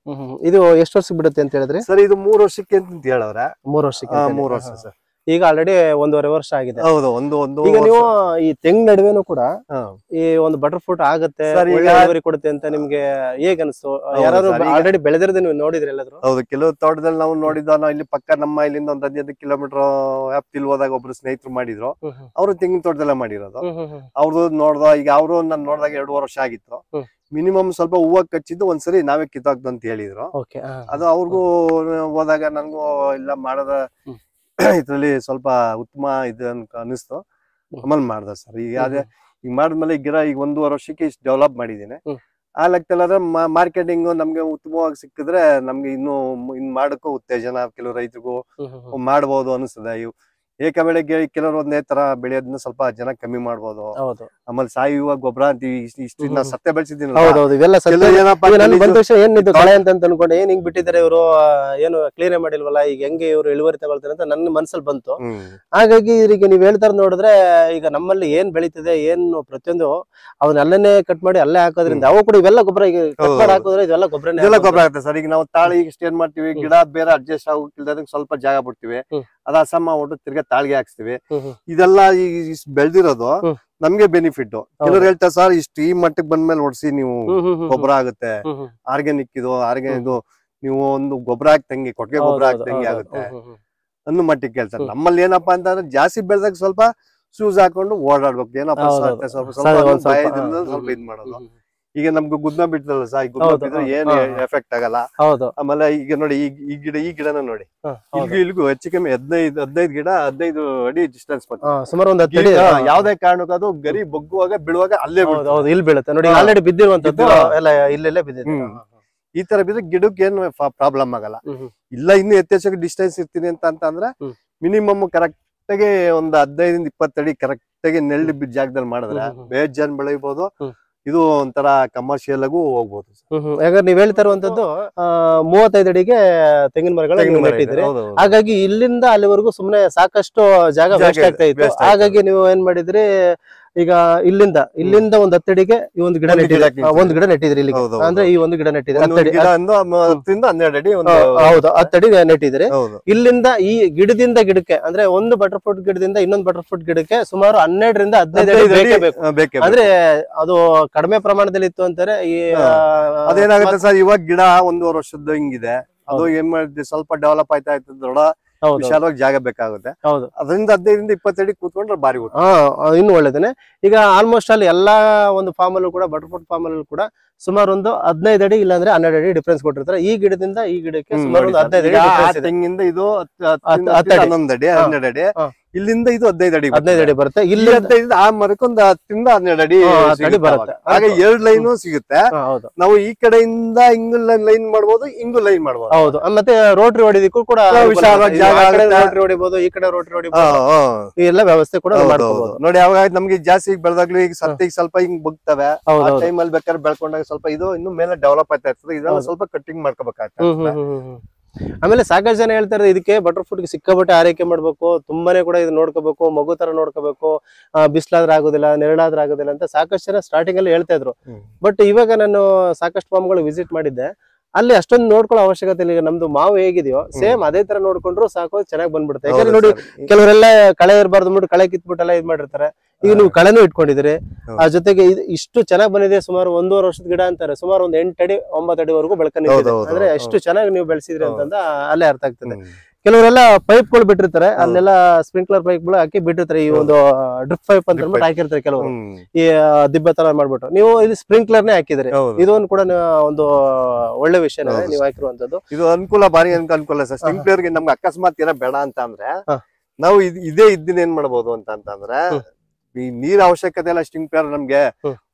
ಇದು ಎಷ್ಟು ವರ್ಷಕ್ಕೆ ಬಿಡುತ್ತೆ ಅಂತ ಹೇಳಿದ್ರೆ ಸರ್, ಇದು 3 ವರ್ಷಕ್ಕೆ ಅಂತ ಹೇಳವ್ರೆ. 3 ವರ್ಷಕ್ಕೆ? 3 ವರ್ಷ ಸರ್. ಈಗ ಆಲ್ರೆಡಿ 1.5 ವರ್ಷ ಆಗಿದೆ. ಹೌದು, ಈಗ ನೀವು ಈ ತೆಂಗ್ ನಡುವೆನೂ ಕೂಡ ಈ ಒಂದು ಬಟರ್ ಫ್ರೂಟ್ ಆಗುತ್ತೆ, ಇಳುವರಿ ಕೊಡುತ್ತೆ ಅಂತ ನಿಮ್ಗೆ ಹೇಗ್ ಅನಿಸ್ತು? ಯಾರು ಆಲ್ರೆಡಿ ಬೆಳೆದಿರೋದು ನೀವು ನೋಡಿದ್ರಿ ಎಲ್ಲಾದ್ರು? ಹೌದು, ಕೆಲವು ತೋಟದಲ್ಲಿ ನಾವು ನೋಡಿದ್ವಿ. ನಾವು ಇಲ್ಲಿ ಪಕ್ಕ ನಮ್ಮ ಇಲ್ಲಿಂದ ಒಂದು 15 ಕಿಲೋಮೀಟರ್ ವ್ಯಾಪ್ತಿಲ್ ಹೋದಾಗ ಒಬ್ರು ಸ್ನೇಹಿತರು ಮಾಡಿದ್ರು. ಅವರು ತೆಂಗಿನ ತೋಟದಲ್ಲೇ ಮಾಡಿರೋದು. ಅವ್ರದ್ದು ನೋಡ್ದ, ಈಗ ಅವರು ನಾನು ನೋಡಿದಾಗ 2.5 ವರ್ಷ ಆಗಿತ್ತು. ಮಿನಿಮಮ್ ಸ್ವಲ್ಪ ಹೂವು ಕಚ್ಚಿದ್ದು ಒಂದ್ಸರಿ ನಾವೇ ಕಿತ್ತಾಕ್ದು ಅಂತ ಹೇಳಿದ್ರು. ಅದು ಅವ್ರಿಗೂ ಹೋದಾಗ ನನ್ಗೂ ಇಲ್ಲ ಮಾಡೋದ ಇದ್ರಲ್ಲಿ ಸ್ವಲ್ಪ ಉತ್ತಮ ಇದೆ ಅಂತ ಅನಿಸ್ತು. ಆಮೇಲೆ ಮಾಡ್ದ ಸರ್. ಈಗ ಅದೇ ಈಗ ಮಾಡಿದ್ಮೇಲೆ ಗಿಡ ಈಗ 1.5 ವರ್ಷಕ್ಕೆ ಇಷ್ಟು ಡೆವಲಪ್ ಮಾಡಿದ್ದೀನಿ. ಆ ಲೆಕ್ಕದಲ್ಲಿ ಮಾರ್ಕೆಟಿಂಗ್ ನಮ್ಗೆ ಉತ್ತಮವಾಗಿ ಸಿಕ್ಕಿದ್ರೆ ನಮ್ಗೆ ಇನ್ನು ಮಾಡಕ್ಕೂ ಉತ್ತೇಜನ, ಕೆಲವು ರೈತರಿಗೂ ಮಾಡ್ಬೋದು ಅನಿಸ್ತದೆ. ಏಕ ಬೆಳೆಗೆ ಕೆಲವರು ಒಂದೇ ತರ ಬೆಳೆಯೋದನ್ನ ಸ್ವಲ್ಪ ಜನ ಕಮ್ಮಿ ಮಾಡ್ಬೋದು. ಆಮೇಲೆ ಸಾಯುವ ಗೊಬ್ಬರ ಅಂತೀವಿ, ಇಷ್ಟು ಸತ್ಯ ಬೆಳೆಸಿದ್ದೀನಿ. ಕಳೆ ಅಂತ ಅನ್ಕೊಂಡೆ, ಏನ್ ಹಿಂಗ್ ಬಿಟ್ಟಿದ್ದಾರೆ ಇವರು, ಏನು ಕ್ಲೀನ್ ಮಾಡಿಲ್ವಲ್ಲ, ಈಗ ಹೆಂಗೆ ಇವರು ಇಳುವರಿ ತಗೊಳ್ತಾರೆ ಅಂತ ನನ್ನ ಮನ್ಸಲ್ಲಿ ಬಂತು. ಹಾಗಾಗಿ ಈಗ ನೀವ್ ಹೇಳ್ತಾರ ನೋಡಿದ್ರೆ ಈಗ ನಮ್ಮಲ್ಲಿ ಏನ್ ಬೆಳೀತಿದೆ, ಏನು ಪ್ರತಿಯೊಂದು ಅವನ್ನೆಲ್ಲನೇ ಕಟ್ ಮಾಡಿ ಅಲ್ಲೇ ಹಾಕೋದ್ರಿಂದ ಅವು ಕೂಡ ಇವೆಲ್ಲ ಗೊಬ್ಬರ ಹಾಕೋದ್ರೆ ಇದೆಲ್ಲ ಗೊಬ್ಬರ ಆಗುತ್ತೆ ಸರ್. ಈಗ ನಾವು ತಾಳಿ ಇಷ್ಟ ಏನ್ ಮಾಡ್ತೀವಿ, ಗಿಡ ಬೇರೆ ಅಡ್ಜಸ್ಟ್ ಆಗೋಕಿಲ್ದ ಸ್ವಲ್ಪ ಜಾಗ ಬಿಡ್ತೀವಿ, ಅದ ಅಸಮ ಒಟ್ಟು ತಿರ್ಗಾ ತಾಳ್ಗೆ ಹಾಕ್ಸ್ತಿವಿ. ಇದೆಲ್ಲ ಈಗ ಬೆಳ್ದಿರೋದು ನಮ್ಗೆ ಬೆನಿಫಿಟ್. ಕೆಲವ್ರು ಹೇಳ್ತಾರೆ ಸರ್, ಇಷ್ಟು ಈ ಮಟ್ಟಕ್ಕೆ ಬಂದ್ಮೇಲೆ ಹೊಡ್ಸಿ ನೀವು ಗೊಬ್ಬರ ಆಗುತ್ತೆ, ಆರ್ಗ್ಯಾನಿಕ್ ಇದು ನೀವು ಒಂದು ಗೊಬ್ಬರ ಹಾಕ್ತಂಗೆ, ಕೊಟ್ಟಿಗೆ ಗೊಬ್ಬರ ಹಾಕ್ತಂಗೆ ಆಗುತ್ತೆ ಅನ್ನೋ ಮಟ್ಟಿಗೆ ಕೇಳ್ತಾರೆ. ನಮ್ಮಲ್ಲಿ ಏನಪ್ಪಾ ಅಂತಂದ್ರೆ ಜಾಸ್ತಿ ಬೆಳೆದಾಗ ಸ್ವಲ್ಪ ಶೂಸ್ ಹಾಕೊಂಡು ಓಡಾಡ್ಬೇಕು, ಏನಪ್ಪಾ ಸ್ವಲ್ಪ ಇದ್ ಮಾಡೋದು. ಈಗ ನಮ್ಗೆ ಗುದ್ನ ಬಿಡ್ತಲ್ಲ ಸರ್, ಈ ಗುದ್ನ ಬಿದ್ರೆ ಏನ್ ಎಫೆಕ್ಟ್ ಆಗಲ್ಲ. ಆಮೇಲೆ ಈಗ ನೋಡಿ ಈ ಗಿಡನ ನೋಡಿ, ಇಲ್ಗೂ ಹೆಚ್ಚು ಕಮ್ಮಿ 15 ಗಿಡ 15 ಅಡಿ ಡಿಸ್ಟೆನ್ಸ್ ಸುಮಾರು ಒಂದು 10 ಅಡಿ. ಯಾವ್ದೇ ಕಾರಣಕ್ಕೂ ಅದು ಗರಿ ಬಗ್ಗುವಾಗ ಬೀಳುವಾಗ ಅಲ್ಲೇ ಇಲ್ಲಿ ಬೀಳುತ್ತೆ ನೋಡಿ, ಆಲ್ರೆಡಿ ಬಿದ್ದಿರುವಂತದ್ದು ಎಲ್ಲ ಇಲ್ಲೆಲ್ಲ ಬಿದ್ದಿದೆ. ಈ ತರ ಬಿದ್ರೆ ಗಿಡಕ್ಕೆ ಏನು ಪ್ರಾಬ್ಲಮ್ ಆಗಲ್ಲ. ಇಲ್ಲ ಇನ್ನು ಯಥೇಚ್ಛಾಗಿ ಡಿಸ್ಟೆನ್ಸ್ ಇರ್ತೀನಿ ಅಂತಂದ್ರೆ ಮಿನಿಮಮ್ ಕರೆಕ್ಟ್ ಆಗಿ ಒಂದು 15-20 ಅಡಿ ಕರೆಕ್ಟ್ ಆಗಿ ನೆಳ್ಳಿ ಬಿದ್ದ ಜಾಗದಲ್ಲಿ ಮಾಡಿದ್ರೆ ಬೇಜಾನ್ ಬೆಳಿಬಹುದು. ಇದು ಒಂಥರ ಕಮರ್ಷಿಯಲ್ ಆಗು ಹೋಗ್ಬೋದು. ಯಾಕಂದ್ರೆ ನೀವ್ ಹೇಳ್ತಾ ಇರುವಂತದ್ದು 35 ಅಡಿಗೆ ತೆಂಗಿನ ಮರಗಳು ನೆಟ್ಟಿದ್ರಿ. ಹಾಗಾಗಿ ಇಲ್ಲಿಂದ ಅಲ್ಲಿವರೆಗೂ ಸುಮ್ನೆ ಸಾಕಷ್ಟು ಜಾಗ ವೇಸ್ಟ್ ಆಗ್ತಾ ಇತ್ತು. ಹಾಗಾಗಿ ನೀವು ಏನ್ ಮಾಡಿದ್ರಿ, ಈಗ ಇಲ್ಲಿಂದ ಒಂದು 10 ಅಡಿಗೆ ಈ ಒಂದು ಗಿಡ ನೆಟ್ಟಿದ್ರಿ, ಒಂದು ಗಿಡ ನೆಟ್ಟಿದ್ರಿ ಇಲ್ಲಿ. ಅಂದ್ರೆ ಈ ಒಂದು ಗಿಡ ನೆಟ್ಟಿದ್ರಿ 12 ಅಡಿ, ಹೌದು 10 ಅಡಿ ನೆಟ್ಟಿದ್ರಿ. ಇಲ್ಲಿಂದ ಈ ಗಿಡದಿಂದ ಗಿಡಕ್ಕೆ ಅಂದ್ರೆ ಒಂದು ಬಟರ್ ಫ್ರೂಟ್ ಗಿಡದಿಂದ ಇನ್ನೊಂದು ಬಟರ್ ಫ್ರೂಟ್ ಗಿಡಕ್ಕೆ ಸುಮಾರು 12ರಿಂದ 15 ಅಡಿ ಬೇಕು. ಅಂದ್ರೆ ಅದು ಕಡಿಮೆ ಪ್ರಮಾಣದಲ್ಲಿ ಇತ್ತು ಅಂತಾರೆ. ಅದೇನಾಗುತ್ತೆ ಸರ್, ಇವಾಗ ಗಿಡ 1.5 ವರ್ಷದ ಹಿಂಗಿದೆ. ಅದು ಏನ್ ಮಾಡಿದ್ವಿ, ಸ್ವಲ್ಪ ಡೆವಲಪ್ ಆಯ್ತಾ ದೊಡ್ಡ ಹೌದು ವಿಶಾಲವಾಗಿ ಜಾಗ ಬೇಕಾಗುತ್ತೆ. ಹೌದು ಅದರಿಂದ 15 20 ಅಡಿ ಕೂತ್ಕೊಂಡ್ರೆ ಬಾರಿ ಉತ್ತಮ. ಇನ್ನು ಒಳ್ಳೇದೇನೆ. ಈಗ ಆಲ್ಮೋಸ್ಟ್ ಅಲ್ಲಿ ಎಲ್ಲಾ ಒಂದು ಫಾರ್ಮ್ ಅಲ್ಲೂ ಕೂಡ ಬಟರ್ಫ್ರೂಟ್ ಫಾರ್ಮ್ ಅಲ್ಲೂ ಕೂಡ ಸುಮಾರು ಒಂದು 15 ಅಡಿ ಇಲ್ಲಾಂದ್ರೆ 12 ಅಡಿ ಡಿಫ್ರೆನ್ಸ್ ಕೊಟ್ಟಿರ್ತಾರೆ. ಈ ಗಿಡದಿಂದ ಈ ಗಿಡಕ್ಕೆ ಸುಮಾರು ಒಂದು 15 ಅಡಿ difference ಇದೆ. ತೆಂಗಿಂದ ಇದು 10 ಅಡಿ 11 ಅಡಿ 12 ಅಡಿ, ಇಲ್ಲಿಂದ ಇದು 15 ಅಡಿ 15 ಅಡಿ ಬರುತ್ತೆ. ಇಲ್ಲಿ 15 ಆ ಮರಕ್ಕೆ ಒಂದು 10 ರಿಂದ 12 ಅಡಿ ಬರುತ್ತೆ. ಹಾಗೆ 2 ಲೈನು ಸಿಗುತ್ತೆ. ಹೌದು ನಾವು ಈ ಕಡೆಯಿಂದ ಹಿಂಗು ಲೈನ್ ಮಾಡ್ಬೋದು, ಹಿಂಗು ಲೈನ್ ಮಾಡ್ಬೋದು. ಹೌದು. ಮತ್ತೆ ರೋಟ್ರಿ ಹೊಡಿದಕ್ಕೂ ಕೂಡ ವಿಶಾಲವಾಗಿ ಜಾಗ ರೋಟ್ರಿ ಹೊಡಿಬಹುದು, ಈ ಕಡೆ ರೋಟ್ರಿ ಹೊಡಿಬಹುದು, ಈ ಎಲ್ಲ ವ್ಯವಸ್ಥೆ ಕೂಡ ಮಾಡ್ಕೋಬಹುದು. ನೋಡಿ ಯಾವಾಗ ನಮ್ಗೆ ಜಾಸ್ತಿ ಬೆಳೆದಾಗ್ಲೂ ಈಗ ಸತ್ತಿಗೆ ಸ್ವಲ್ಪ ಹಿಂಗ್ ಬುಗ್ತವೆ, ಆ ಟೈಮಲ್ಲಿ ಬೇಕಾದ್ರೆ ಬೆಳ್ಕೊಂಡಾಗ ಸ್ವಲ್ಪ ಇದು ಇನ್ನು ಮೇಲೆ ಡೆವಲಪ್ ಆಗ್ತಾ ಇರ್ತದೆ. ಇದೆಲ್ಲ ಸ್ವಲ್ಪ ಕಟ್ಟಿಂಗ್ ಮಾಡ್ಕೋಬೇಕಾಗ್ತದೆ. ಆಮೇಲೆ ಸಾಕಷ್ಟು ಜನ ಹೇಳ್ತಾರೆ ಇದಕ್ಕೆ ಬಟರ್ಫ್ರೂಟ್ ಗೆ ಸಿಕ್ಕಾಪಟ್ಟೆ ಆರೈಕೆ ಮಾಡ್ಬೇಕು, ತುಂಬಾನೇ ಕೂಡ ಇದು ನೋಡ್ಕೋಬೇಕು, ಮಗು ತರ ನೋಡ್ಕೋಬೇಕು, ಬಿಸಿಲಾದ್ರೆ ಆಗೋದಿಲ್ಲ, ನೆರಳಾದ್ರೆ ಆಗೋದಿಲ್ಲ ಅಂತ ಸಾಕಷ್ಟು ಜನ ಸ್ಟಾರ್ಟಿಂಗ್ ಅಲ್ಲಿ ಹೇಳ್ತಾ ಇದ್ರು. ಬಟ್ ಇವಾಗ ನಾನು ಸಾಕಷ್ಟು ಫಾರ್ಮ್ಗಳು ವಿಸಿಟ್ ಮಾಡಿದ್ದೆ, ಅಲ್ಲಿ ಅಷ್ಟೊಂದು ನೋಡ್ಕೊಳ್ಳೋ ಅವಶ್ಯಕತೆ ಇಲ್ಲ. ಈಗ ನಮ್ದು ಮಾವು ಹೇಗಿದೆಯೋ ಸೇಮ್ ಅದೇ ತರ ನೋಡ್ಕೊಂಡ್ರು ಸಾಕು, ಚೆನ್ನಾಗಿ ಬಂದ್ಬಿಡುತ್ತೆ. ಯಾಕಂದ್ರೆ ನೋಡಿ ಕೆಲವರೆಲ್ಲ ಕಳೆ ಇರಬಾರ್ದು ಅಂದ್ಬಿಟ್ಟು ಕಳೆ ಕಿತ್ಬಿಟ್ಟೆಲ್ಲ ಇದ್ ಮಾಡಿರ್ತಾರೆ. ಈಗ ನೀವು ಕಳೆನೂ ಇಟ್ಕೊಂಡಿದ್ರಿ, ಆ ಜೊತೆಗೆ ಇಷ್ಟು ಚೆನ್ನಾಗಿ ಬಂದಿದೆ. ಸುಮಾರು 1.5 ವರ್ಷದ ಗಿಡ ಅಂತಾರೆ, ಸುಮಾರು ಒಂದು 8 ಅಡಿ 9 ಅಡಿವರೆಗೂ ಬೆಳ್ಕೊಂಡಿದೆ. ಅಂದ್ರೆ ಎಷ್ಟು ಚೆನ್ನಾಗಿ ನೀವು ಬೆಳೆಸಿದ್ರಿ ಅಂತಂದ ಅಲ್ಲೇ ಅರ್ಥ ಆಗ್ತದೆ. ಕೆಲವರೆಲ್ಲ ಪೈಪ್ಗಳು ಬಿಟ್ಟಿರ್ತಾರೆ, ಅಲ್ಲೆಲ್ಲ ಸ್ಪ್ರಿಂಕ್ಲರ್ ಪೈಪ್ಗಳು ಹಾಕಿ ಬಿಟ್ಟಿರ್ತಾರೆ. ಈ ಒಂದು ಡ್ರಿಪ್ ಪೈಪ್ ಅಂತ ಅಂದ್ಬಿಟ್ಟು ಹಾಕಿರ್ತಾರೆ ಕೆಲವರು, ಈ ದಿಬ್ಬೆ ತರ ಮಾಡ್ಬಿಟ್ಟು. ನೀವು ಇದು ಸ್ಪ್ರಿಂಕ್ಲರ್ನೇ ಹಾಕಿದ್ರಿ, ಇದೊಂದು ಕೂಡ ಒಂದು ಒಳ್ಳೆ ವಿಷಯ ನೀವು ಹಾಕಿರುವಂತದ್ದು. ಇದು ಅನುಕೂಲ, ಬಾರಿ ಅನುಕೂಲ ಸರ್. ಸ್ಪ್ರಿಂಕ್ಲರ್ ಗೆ ನಮ್ಗೆ ಅಕಸ್ಮಾತ್ ಏನೋ ಬೇಡ ಅಂತ ಅಂದ್ರೆ ನಾವು ಇದೇ ಇದ್ದಿನ ಏನ್ ಮಾಡ್ಬೋದು ಅಂತಂದ್ರೆ, ಈ ನೀರ್ ಅವಶ್ಯಕತೆ ಎಲ್ಲ ಸ್ಪ್ರಿಂಕ್ಲರ್ ನಮ್ಗೆ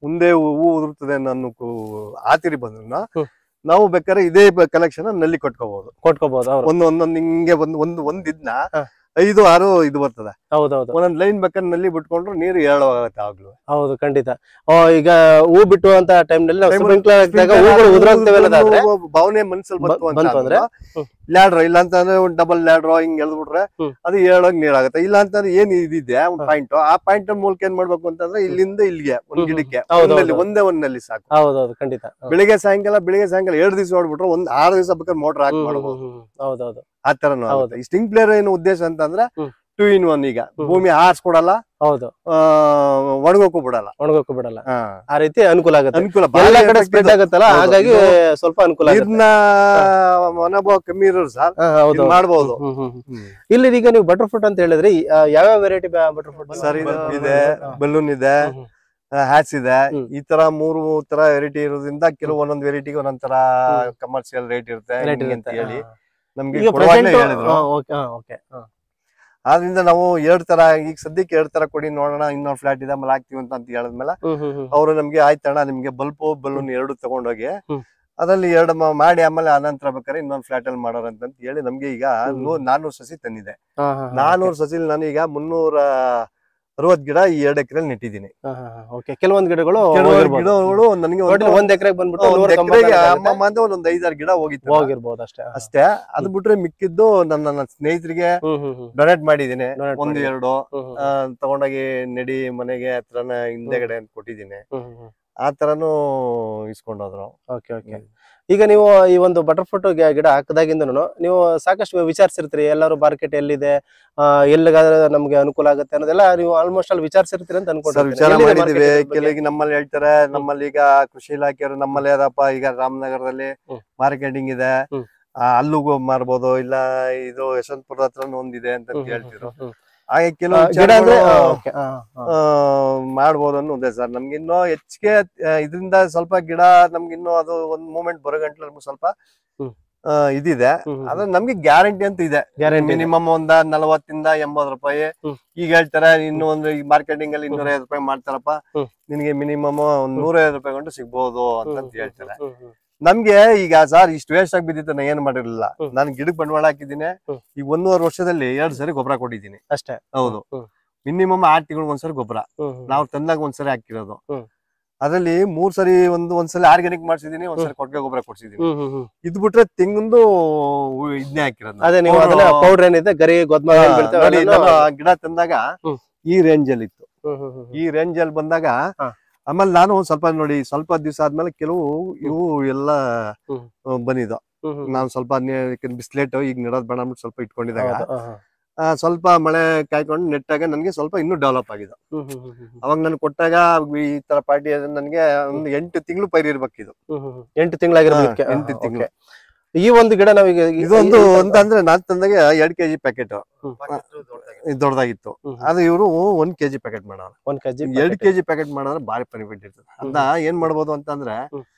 ಮುಂದೆ ಹೂವು ಉದುರ್ತದೆ ಅನ್ನೋ ಆತಿರಿ ಬಂದ್ರು ನಾವು ಬೇಕಾದ್ರೆ ಇದೇ ಕಲೆಕ್ಷನ್ ನಲ್ಲಿ ಕೊಟ್ಕೋಬಹುದು. ಒಂದೊಂದ್ ಹಿಂಗೆ ಒಂದ್ ಇದ್ನ 5 6 ಇದು ಬರ್ತದೆ. ಹೌದೌದು. ಒಂದೊಂದ್ ಲೈನ್ ಬೇಕಾದ್ರೆ ನಲ್ಲಿ ಬಿಟ್ಕೊಂಡ್ರು ನೀರು ಹೇಳುವಾಗತ್ತೆ ಆಗ್ಲು. ಹೌದು ಖಂಡಿತ. ಈಗ ಹೂ ಬಿಟ್ಟು ಅಂತ ಟೈಮ್ ನಲ್ಲಿ ಭಾವನೆ ಮನ್ಸಲ್ಲಿ ಬಂತು ಅಂದ್ರೆ ಲ್ಯಾಡ್ರ, ಇಲ್ಲ ಅಂತಂದ್ರೆ ಒಂದ್ ಡಬಲ್ ಲ್ಯಾಡ್ರ ಹಿಂಗ್ ಎಳ್ದ್ಬಿಟ್ರೆ ಅದು ಹೇಳೋಗ್ ನೀರಾಗುತ್ತೆ. ಇಲ್ಲ ಅಂತಂದ್ರೆ ಏನ್ ಇದಿದೆ ಒಂದ್ ಪಾಯಿಂಟ್, ಆ ಪಾಯಿಂಟ್ ಮೂಲಕ ಏನ್ ಮಾಡ್ಬೇಕು ಅಂತಂದ್ರೆ ಇಲ್ಲಿಂದ ಇಲ್ಲಿಗೆ ಒಂದ್ ಗಿಡಕ್ಕೆ ಒಂದೇ ಒಂದಲ್ಲಿ ಸಾಕು. ಹೌದೌದು ಖಂಡಿತ. ಬೆಳಿಗ್ಗೆ ಸಾಯಂಕಾಲ 2 ದಿವಸ ಹೊಡ್ಬಿಟ್ರೆ ಒಂದ್ 6 ದಿವಸ ಬೇಕಾದ್ರೆ ಮೋಟರ್ ಹಾಕಿ ಮಾಡ್ಬೋದು. ಹೌದೌದು. ಆ ತರನು ಈ ಸ್ಪ್ರಿಂಕ್ಲರ್ ಏನು ಉದ್ದೇಶ ಅಂತಂದ್ರೆ 2 in 1. ಈಗ ಭೂಮಿ ಹಾರ್ಸ್ಕೊಡಲ್ಲ, ಹೌದು, ಒಣಗೋಕು ಬಿಡಲ್ಲ. ಆ ರೀತಿ ಅನುಕೂಲ ಆಗುತ್ತೆ. ಎಲ್ಲ ಕಡೆ ಸ್ಪ್ರೆಡ್ ಆಗುತ್ತಲ್ಲ, ಹಾಗಾಗಿ ಸ್ವಲ್ಪ ಅನುಕೂಲ. ಇದನ್ನ ಮನೋಭಾವ ಕಮ್ಮಿ ಇರೋರು ಸರ್ ಮಾಡ್ಬೋದು. ಇಲ್ಲಿ ಈಗ ನೀವು ಬಟರ್ಫ್ರೂಟ್ ಅಂತ ಹೇಳಿದ್ರೆ ಯಾವ್ಯಾವ ವೆರೈಟಿ ಬಟರ್ಫ್ರೂಟ್ ಸರ್ ಇದೆ? ಬಲೂನ್ ಇದೆ, ಹ್ಯಾಟ್ಸ್ ಇದೆ. ಈ ತರ 3 ತರ ವೆರೈಟಿ ಇರೋದ್ರಿಂದ ಕೆಲವು ಒಂದೊಂದ್ ವೆರೈಟಿಗೆ ಒಂದೊಂದ್ ತರ ಕಮರ್ಷಿಯಲ್ ರೇಟ್ ಇರುತ್ತೆ ಅಂತ ಹೇಳಿ ನಮ್ಗೆ ಆದ್ರಿಂದ ನಾವು 2 ತರ, ಈಗ ಸದ್ಯಕ್ಕೆ 2 ತರ ಕೊಡಿ ನೋಡೋಣ, ಇನ್ನೊಂದು ಫ್ಲಾಟ್ ಇದೆ ಆಮೇಲೆ ಹಾಕ್ತಿವಿ ಅಂತ ಹೇಳಿದ್ಮೇಲೆ ಅವ್ರು ನಮ್ಗೆ ಆಯ್ತಣ್ಣ ನಿಮ್ಗೆ ಬಲ್ಪು ಬಲೂನ್ 2 ತಗೊಂಡೋಗಿ ಅದ್ರಲ್ಲಿ 2 ಮಾಡಿ ಆಮೇಲೆ ಅನಂತರ ಬೇಕಾದ್ರೆ ಇನ್ನೊಂದು ಫ್ಲಾಟ್ ಅಲ್ಲಿ ಮಾಡೋರ್ ಅಂತ ಹೇಳಿ ನಮ್ಗೆ ಈಗ 400 ಸಸಿ ತಂದಿದೆ. 400 ಸಸಿಲಿ ನಾನು ಈಗ 360 ಗಿಡ ಈ 2 ಎಕರೆಲಿ ನೆಟ್ಟಿದ್ದೀನಿ. ಕೆಲವೊಂದು ಗಿಡಗಳು ನನಗೆ 1 ಎಕರೆಗೆ ಬಂದ್ಬಿಟ್ಟು ಒಂದ್ 5-6 ಗಿಡ ಹೋಗಿರ್ಬೋದು ಅಷ್ಟೇ. ಅದ್ ಬಿಟ್ರೆ ಮಿಕ್ಕಿದ್ದು ನನ್ನ ಸ್ನೇಹಿತರಿಗೆ ಡೊನೇಟ್ ಮಾಡಿದೀನಿ. 1-2 ತಗೊಂಡೋಗಿ ನೆಡಿ ಮನೆಗೆ ಹತ್ರನ ಹಿಂದೆಗಡೆ ಅಂತ ಕೊಟ್ಟಿದ್ದೀನಿ. ಆ ತರನು ಇಸ್ಕೊಂಡೋದ್ರು. ಈಗ ನೀವು ಈ ಒಂದು ಬಟರ್ಫ್ರೂಟ್ ಗಿಡ ಹಾಕದಾಗಿಂದನು ನೀವು ಸಾಕಷ್ಟು ವಿಚಾರಿಸಿರ್ತೀರಿ, ಎಲ್ಲರೂ ಮಾರ್ಕೆಟ್ ಎಲ್ಲಿದೆ, ಎಲ್ಲಿಗಾದ್ರೆ ನಮ್ಗೆ ಅನುಕೂಲ ಆಗುತ್ತೆ ಅನ್ನೋದೆಲ್ಲ ನೀವು ಆಲ್ಮೋಸ್ಟ್ ಅಲ್ಲಿ ವಿಚಾರಿಸಿರ್ತೀರಿ ಅಂತ ಅನ್ಕೊಂಡ್ರೆ. ವಿಚಾರ ಮಾಡಿದೀವಿ. ಕೆಲವರಿಗೆ ನಮ್ಮಲ್ಲಿ ಹೇಳ್ತಾರೆ, ನಮ್ಮಲ್ಲಿ ಈಗ ಕೃಷಿ ಇಲಾಖೆಯವರು ನಮ್ಮಲ್ಲಿ ಯಾರಪ್ಪ ಈಗ ರಾಮನಗರದಲ್ಲಿ ಮಾರ್ಕೆಟಿಂಗ್ ಇದೆ, ಅಲ್ಲೂ ಮಾರ್ಬೋದು, ಇಲ್ಲ ಇದು ಯಶವಂತಪುರದ ಹತ್ರ ಒಂದಿದೆ ಅಂತ ಹೇಳ್ತಿದ್ರು. ಹಾಗೆ ಕೆಲವು ಮಾಡ್ಬೋದು ಅನ್ನೋ ಸರ್. ನಮ್ಗೆ ಇನ್ನೂ ಹೆಚ್ಚಿಗೆ ಇದರಿಂದ ಸ್ವಲ್ಪ ಗಿಡ ನಮ್ಗೆ ಇನ್ನೂ ಅದು ಒಂದ್ ಮೂಮೆಂಟ್ ಬರೋ ಗಂಟ್ಲ ಸ್ವಲ್ಪ ಇದಿದೆ. ಆದ್ರೆ ನಮ್ಗೆ ಗ್ಯಾರಂಟಿ ಅಂತ ಇದೆ. ಮಿನಿಮಮ್ ಒಂದ್ 40 ರಿಂದ 80 ರೂಪಾಯಿ. ಈಗ ಹೇಳ್ತಾರೆ ಇನ್ನು ಒಂದು ಮಾರ್ಕೆಟಿಂಗ್ ಅಲ್ಲಿ 250 ರೂಪಾಯಿ ಮಾಡ್ತಾರಪ್ಪ, ನಿನ್ಗೆ ಮಿನಿಮಮ್ ಒಂದ್ 150 ರೂಪಾಯಿ ಗಂಟು ಸಿಗ್ಬೋದು ಅಂತ ಹೇಳ್ತಾರೆ. ನಮ್ಗೆ ಈಗ ಸರ್ ಇಷ್ಟು ವೇಸ್ಟ್ ಆಗಿ ಬಿದ್ದಿತ್ತು, ನಾ ಏನ್ ಮಾಡಿರ್ಲಿಲ್ಲ. ನಾನು ಗಿಡಕ್ಕೆ ಬಂಡವಾಳ ಹಾಕಿದ್ದೀನಿ. ಈಗ 1.5 ವರ್ಷದಲ್ಲಿ 2 ಸರಿ ಗೊಬ್ಬರ ಕೊಟ್ಟಿದ್ದೀನಿ ಅಷ್ಟೇ. ಹೌದು, ಮಿನಿಮಮ್ 6 ತಿಂಗಳಿಗೆ ಒಂದ್ಸರಿ ಗೊಬ್ಬರ ನಾವು ತಂದಾಗ ಒಂದ್ಸರಿ ಹಾಕಿರೋದು. ಅದ್ರಲ್ಲಿ 3 ಸರಿ ಒಂದ್ಸಲಿ ಆರ್ಗ್ಯಾನಿಕ್ ಮಾಡ್ಸಿದೀನಿ, ಒಂದ್ಸರಿ ಕೊಟ್ಟಿಗೆ ಗೊಬ್ಬರ ಕೊಡ್ಸಿದೀನಿ. ಇದ್ ಬಿಟ್ರೆ ತೆಂಗಿಂದು ಇದನ್ನೇ ಹಾಕಿರೋದು. ಪೌಡರ್ ಏನಿದೆ ಗರಿ ಗಿಡ ತಂದಾಗ ಈ ರೇಂಜ್ ಅಲ್ಲಿ ಇತ್ತು. ಈ ರೇಂಜ್ ಅಲ್ಲಿ ಬಂದಾಗ ಆಮೇಲೆ ನಾನು ಸ್ವಲ್ಪ ನೋಡಿ ಸ್ವಲ್ಪ ದಿವಸ ಆದ್ಮೇಲೆ ಕೆಲವು ಇವು ಎಲ್ಲ ಬಂದಿದ್ದು. ನಾನು ಸ್ವಲ್ಪ ಬಿಸ್ಲೇಟ್ ಈಗ ನೆಡೋದ್ ಬೇಡ ಅಂದ್ಬಿಟ್ಟು ಸ್ವಲ್ಪ ಇಟ್ಕೊಂಡಿದ್ದಾಗ ಸ್ವಲ್ಪ ಮಳೆ ಕಾಯ್ಕೊಂಡು ನೆಟ್ಟಾಗ ನನ್ಗೆ ಸ್ವಲ್ಪ ಇನ್ನೂ ಡೆವಲಪ್ ಆಗಿದೆ. ಅವಾಗ ನನ್ ಕೊಟ್ಟಾಗ ಈ ತರ ಪಾರ್ಟಿ ನನ್ಗೆ ಒಂದು 8 ತಿಂಗಳು ಪೈರ್ ಇರ್ಬೇಕಿದು. 8 ತಿಂಗಳಾಗಿರ್ಬೇಕು. 8 ತಿಂಗಳು. ಈ ಒಂದು ಗಿಡ ನಾವೀಗ ಇದೊಂದು ಅಂತಂದ್ರೆ ನಾನ್ ತಂದಾಗ 2 kg ಪ್ಯಾಕೆಟ್ ದೊಡ್ಡದಾಗಿತ್ತು. ಅದು ಇವರು 1 kg ಪ್ಯಾಕೆಟ್ ಮಾಡೋರು. 2 kg ಪ್ಯಾಕೆಟ್ ಮಾಡಿದ್ರೆ ಭಾರಿ ಬೆನಿಫಿಟ್ ಇರ್ತದೆ. ಅದನ್ನ ಏನ್ ಮಾಡ್ಬೋದು ಅಂತಂದ್ರೆ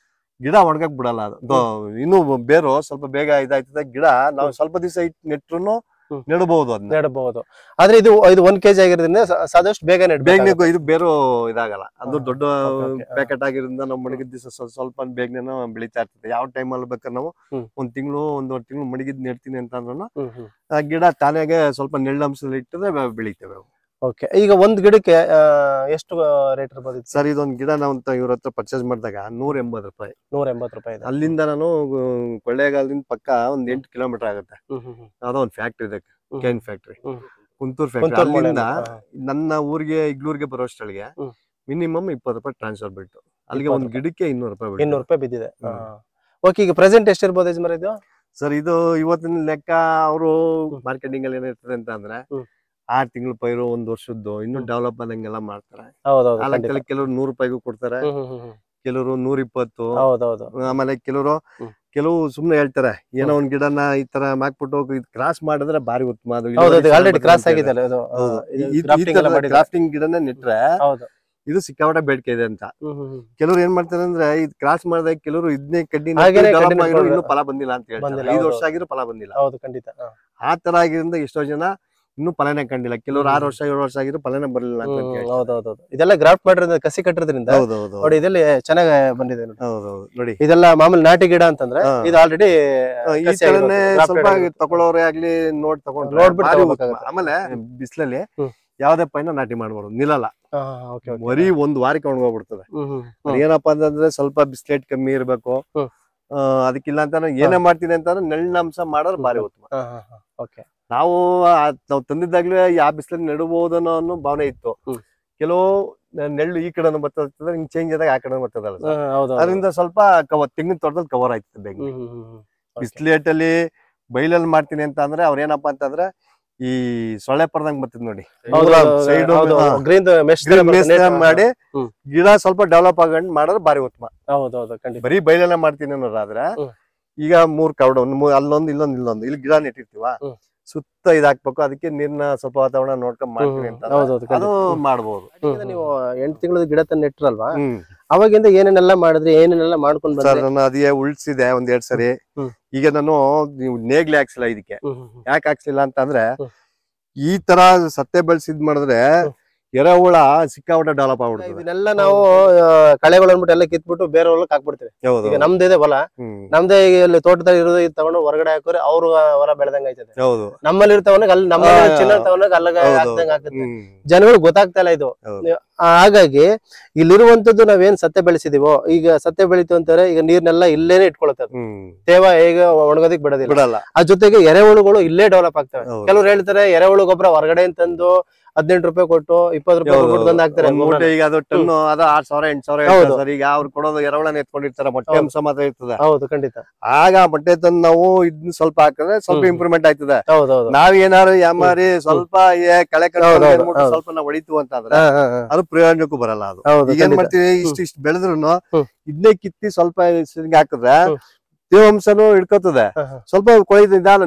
ಗಿಡ ಒಣಗಕ್ ಬಿಡಲ್ಲ. ಅದು ಇನ್ನು ಬೇರು ಸ್ವಲ್ಪ ಬೇಗ ಇದಾಯ್ತದೆ. ಗಿಡ ನಾವು ಸ್ವಲ್ಪ ದಿವಸ ಇಟ್ಟು ನೆಟ್ರು ನೆಡಬಹುದು, ಅದನ್ನ ನೆಡಬಹುದು. ಆದ್ರೆ ಇದು 1 kg ಆಗಿರೋದ್ರಿಂದ ಸಾದಷ್ಟು ಬೇಗ ಇದು ಬೇರು ಇದಾಗಲ್ಲ. ಅದು ದೊಡ್ಡ ಪ್ಯಾಕೆಟ್ ಆಗಿರೋದ್ರಿಂದ ನಾವು ಮಡಗಿದ ದಿವಸ ಸ್ವಲ್ಪ ಬೇಗನೆ ಬೆಳೀತಾ ಇರ್ತದೆ. ಯಾವ ಟೈಮ್ ಅಲ್ಲಿ ಬೇಕಾದ್ರೆ ನಾವು 1 ತಿಂಗಳು 1.5 ತಿಂಗಳು ಮಡಗಿದ್ ನೆಡ್ತೀನಿ ಅಂತ ಅಂದ್ರೂ ಆ ಗಿಡ ತಾನಾಗೆ ಸ್ವಲ್ಪ ನೆಳ್ಳಂಶದಲ್ಲಿ ಇಟ್ಟರೆ ಬೆಳಿತೇವೆ. ಓಕೆ, ಈಗ ಒಂದ್ ಗಿಡಕ್ಕೆ ಎಷ್ಟು ರೇಟ್ ಇರ್ಬೋದು ಸರ್? ಇದೊಂದು ಗಿಡ ನಾವು ಇವ್ರ ಹತ್ರ ಪರ್ಚೇಸ್ ಮಾಡಿದಾಗ 180 ರೂಪಾಯಿ. 180 ರೂಪಾಯಿ. ಅಲ್ಲಿಂದ ನಾನು ಕೊಳ್ಳೇಗಾಲದಿಂದ ಪಕ್ಕ 8 ಕಿಲೋಮೀಟರ್ ಆಗುತ್ತೆ. ಯಾವ್ದೋ ಒಂದು ಫ್ಯಾಕ್ಟ್ರಿ ಇದೆ, ಕೇನ್ ಫ್ಯಾಕ್ಟ್ರಿ, ಕುಂತೂರ್ ಫ್ಯಾಕ್ಟ್ರಿ. ಅಲ್ಲಿಂದ ನನ್ನ ಊರಿಗೆ ಇಗ್ಲೂರಿಗೆ ಬರೋಷ್ಟಳಿಗೆ ಮಿನಿಮಮ್ 20 ರೂಪಾಯಿ ಟ್ರಾನ್ಸ್ಫರ್ ಬಿಟ್ಟು ಅಲ್ಲಿಗೆ ಒಂದು ಗಿಡಕ್ಕೆ 200 ರೂಪಾಯಿ 200 ರೂಪಾಯಿ ಬಿದ್ದಿದೆ. ಓಕೆ, ಈಗ ಪ್ರೆಸೆಂಟ್ ಎಷ್ಟಿರ್ಬೋದು ಯಜಮಾನ್ ಇದು? ಸರ್ ಇದು ಇವತ್ತಿನ ಲೆಕ್ಕ ಅವರು ಮಾರ್ಕೆಟಿಂಗ್ ಅಲ್ಲಿ ಏನಿರ್ತದೆ ಅಂತ ಅಂದ್ರೆ 6 ತಿಂಗಳು ಪೈರು, 1 ವರ್ಷದ್ದು, ಇನ್ನು ಡೆವಲಪ್ ಆದಂಗೆಲ್ಲ ಮಾಡ್ತಾರೆ. ಕೆಲವರು 100 ರೂಪಾಯಿಗೂ ಕೊಡ್ತಾರೆ, ಕೆಲವರು 120. ಆಮೇಲೆ ಕೆಲವು ಸುಮ್ನೆ ಹೇಳ್ತಾರೆ ಏನೋ ಒಂದ್ ಗಿಡನ ಈ ತರ ಮಾಕ್ಬಿಟ್ಟು ಕ್ರಾಸ್ ಮಾಡಿದ್ರೆ ಬಾರಿ ಉತ್ತಮ. ಗ್ರಾಫ್ಟಿಂಗ್ ಗಿಡನ ನೆಟ್ರೆ ಇದು ಸಿಕ್ಕಾಪಟ್ಟೆ ಬೇಡಿಕೆ ಇದೆ ಅಂತ. ಕೆಲವ್ರು ಏನ್ ಮಾಡ್ತಾರೆ ಅಂದ್ರೆ ಇದು ಕ್ರಾಸ್ ಮಾಡಿದಾಗ ಕೆಲವರು ಇದನ್ನೇ ಕಡ್ಡಿ ಇನ್ನು ಫಲ ಬಂದಿಲ್ಲ ಅಂತ ಹೇಳ್ತಾರೆ. 5 ವರ್ಷ ಆಗಿರೋ ಫಲ ಬಂದಿಲ್ಲ. ಆ ತರ ಆಗಿರೋದ್ರಿಂದ ಎಷ್ಟೋ ಜನ ಇನ್ನೂ ಫಲನೇ ಕಂಡಿಲ್ಲ. ಕೆಲವರು 6 ವರ್ಷ 7 ವರ್ಷ ಆಗಿರೋ ಫಲನೇ ಬರಲಿಲ್ಲ ಅಂತ. ಇದೆಲ್ಲ ಗ್ರಾಫ್ಟ್ ಮಾಡಿರೋದ್ರಿಂದ, ಕಸಿ ಕಟ್ಟಿರೋದ್ರಿಂದ ನೋಡಿ ಇದೆಲ್ಲ ಚೆನ್ನಾಗಿ ಬಂದಿದೆ. ನೋಡಿ ಇದೆಲ್ಲ ಮಾಮೂಲಿ ನಾಟಿ ಗಿಡ ಅಂತಂದ್ರೆ ಇದು ಆಲ್ರೆಡಿ ಸ್ವಲ್ಪ ತಗೊಳ್ಳೋರೇ ಆಗ್ಲಿ ನೋಡ್ಬಿಟ್ಟು. ಆಮೇಲೆ ಬಿಸಿಲಲ್ಲಿ ಯಾವ್ದೇ ಪೈನ ನಾಟಿ ಮಾಡ್ಬಾರ್ದು, ನಿಲ್ಲಲ್ಲ. ಬರೀ 1 ವಾರಕ್ಕೆ ಒಣಗೋಗ್ಬಿಡ್ತದೆ. ಏನಪ್ಪಾ ಅಂತಂದ್ರೆ ಸ್ವಲ್ಪ ಬಿಸ್ಲೆಟ್ ಕಮ್ಮಿ ಇರ್ಬೇಕು. ಅದಕ್ಕಿಲ್ಲ ಅಂತ ಏನೇ ಮಾಡ್ತೀನಿ ಅಂತಂದ್ರೆ ನೆಳ್ಳಿನಂಶ ಮಾಡೋರು ಬಾರಿ ಉತ್ತಮ. ನಾವು ತಂದಿದ್ದಾಗ್ಲೇ ಯಾವ ಬಿಸಿಲಲ್ಲಿ ನೆಡಬಹುದು ಅನ್ನೋ ಭಾವನೆ ಇತ್ತು. ಕೆಲವು ನೆಳ್ಳು ಈ ಕಡೆ ಬರ್ತದೆ, ಹಿಂಗ್ ಚೇಂಜ್ ಆದಾಗ ಆ ಕಡೆ ಬರ್ತದಲ್ಲ, ಅದರಿಂದ ಸ್ವಲ್ಪ ತೆಂಗಿನ ತೋಟದಲ್ಲಿ ಕವರ್ ಆಯ್ತದೆ ಬೇಗ. ಬಿಸ್ಲೇಟಲ್ಲಿ ಬೈಲಲ್ಲಿ ಮಾಡ್ತೀನಿ ಅಂತ ಅಂದ್ರೆ ಅವ್ರ ಏನಪ್ಪಾ ಅಂತಂದ್ರೆ ಈ ಸೊಳ್ಳೆ ಪರ್ದಂಗ್ ಬರ್ತದೆ ನೋಡಿ, ಮಾಡಿ ಗಿಡ ಸ್ವಲ್ಪ ಡೆವಲಪ್ ಆಗೊಂಡ್ ಮಾಡೋದು ಬಾರಿ ಉತ್ತಮ. ಬರೀ ಬೈಲೆಲ್ಲ ಮಾಡ್ತೀನಿ ಅನ್ನೋದಾದ್ರೆ ಈಗ 3 ಕವಡ, ಅಲ್ಲೊಂದು ಇಲ್ಲೊಂದು ಇಲ್ಲಿ ಗಿಡ ನೆಟ್ಟಿರ್ತೀವ, ಸುತ್ತ ಇದಾಕ್ಬೇಕು. ಅದಕ್ಕೆ ನೀರ್ನ ಸ್ವಲ್ಪ ವಾತಾವರಣ ನೋಡ್ಕೊಂಡ್ ಮಾಡ್ತೀನಿ ಅಂತ ಅದು ಮಾಡ್ಬೋದು. ನೀವು 8 ತಿಂಗಳ ಗಿಡ ತಂದು ನೆಟ್ರಲ್ವಾ, ಅವಾಗಿಂದ ಏನೇನೆಲ್ಲ ಮಾಡಿದ್ರಿ, ಏನೇನೆಲ್ಲ ಮಾಡ್ಕೊಂಡ್ ಸರ್? ನಾನು ಅದೇ ಉಳ್ಸಿದೆ 1-2 ಸರಿ. ಈಗ ನಾನು ನೇಗ್ಲೆ ಹಾಕ್ಸಿಲ್ಲ. ಇದಕ್ಕೆ ಯಾಕೆ ಹಾಕ್ಸಿಲ್ಲ ಅಂತಂದ್ರೆ ಈ ತರ ಸತ್ತೆ ಬೆಳ್ಸಿದ್ ಮಾಡಿದ್ರೆ ಎರೆಹುಳ ಸಿಕ್ಕಾಪಟ್ಟೆ ಡೆವಲಪ್ ಆಗ್ಬಿಡ್ತದೆ. ಇದನ್ನೆಲ್ಲ ನಾವು ಕಳೆಗಳು ಅಂದ್ಬಿಟ್ಟು ಎಲ್ಲ ಕಿತ್ಬಿಟ್ಟು ಬೇರೆ ಹೊಲಕ್ಕೆ ಹಾಕ್ಬಿಡ್ತೀವಿ. ಈಗ ನಮ್ದೇ ಹೊಲ, ನಮ್ದೇ ಇಲ್ಲಿ ತೋಟದಲ್ಲಿ ಇರೋದು ಇದು ತಗೊಂಡು ಹೊರಗಡೆ ಹಾಕೋರೆ ಅವ್ರು ಹೊಲ ಬೆಳೆದಂಗ ಆಯ್ತದೆ. ನಮ್ಮಲ್ಲಿ ಇರ್ತವನಾಗ ಅಲ್ಲಿ ನಮ್ಮ ಚಿನ್ನ ತಗೊಂಡಾಗ ಅಲ್ಲಿಗೆ ಹಾಕ್ದಂಗ ಆಗ್ತದೆ. ಜನಗಳು ಗೊತ್ತಾಗ್ತಾ ಇಲ್ಲ ಇದು. ಹಾಗಾಗಿ ಇಲ್ಲಿರುವಂತದ್ದು ನಾವೇನ್ ಸತ್ತೆ ಬೆಳೆಸಿದೀವೋ, ಈಗ ಸತ್ತೆ ಬೆಳಿತು ಅಂತಾರೆ, ಈಗ ನೀರ್ನೆಲ್ಲ ಇಲ್ಲೇನೆ ಇಟ್ಕೊಳತ್ತೆ. ತೇವ ಹೇಗೆ ಒಣಗೋದಿಕ್ ಬಿಡೋದಿಲ್ಲ. ಆ ಜೊತೆಗೆ ಎರೆಹುಳುಗಳು ಇಲ್ಲೇ ಡೆವಲಪ್ ಆಗ್ತವೆ. ಕೆಲವ್ರು ಹೇಳ್ತಾರೆ ಎರೆಹುಳು ಗೊಬ್ಬರ ಹೊರಗಡೆ ಅಂತಂದು 18 ರೂಪಾಯಿ ಕೊಟ್ಟು 20 ರೂಪಾಯಿ ಕೊಟ್ಟು ತಂದು ಹಾಕ್ತಾರೆ. ಈಗ ಅದು ಟನ್ನು ಅದು 6,000-8,000 ಈಗ ಅವ್ರು ಕೊಡೋದು ಎರೆಹುಳನ ಎತ್ಕೊಂಡಿರ್ತಾರೆ, ಮೊಟ್ಟೆ ಅಂಶ ಮಾತ್ರ ಇರ್ತದೆ. ಹೌದು, ಖಂಡಿತ. ಆಗ ಮೊಟ್ಟೆ ತಂದು ನಾವು ಇದನ್ನ ಸ್ವಲ್ಪ ಹಾಕಿದ್ರೆ ಸ್ವಲ್ಪ ಇಂಪ್ರೂವ್ಮೆಂಟ್ ಆಯ್ತದೆ. ನಾವ್ ಏನಾರು ಯಾಮಾರಿ ಸ್ವಲ್ಪ ಕಳೆ ಸ್ವಲ್ಪ ನಾವು ಹೊಡಿತು ಅಂತಂದ್ರೆ ಅದು ಪ್ರಯೋಜನಕ್ಕೂ ಬರಲ್ಲ. ಅದು ಈಗ ಏನ್ ಮಾಡ್ತೀವಿ, ಇಷ್ಟು ಬೆಳೆದ್ರು ಇದನ್ನೇ ಕಿತ್ತಿ ಸ್ವಲ್ಪ ಹಾಕಿದ್ರೆ ತೇವಾಂಶನು ಹಿಡ್ಕೋತದೆ. ಸ್ವಲ್ಪ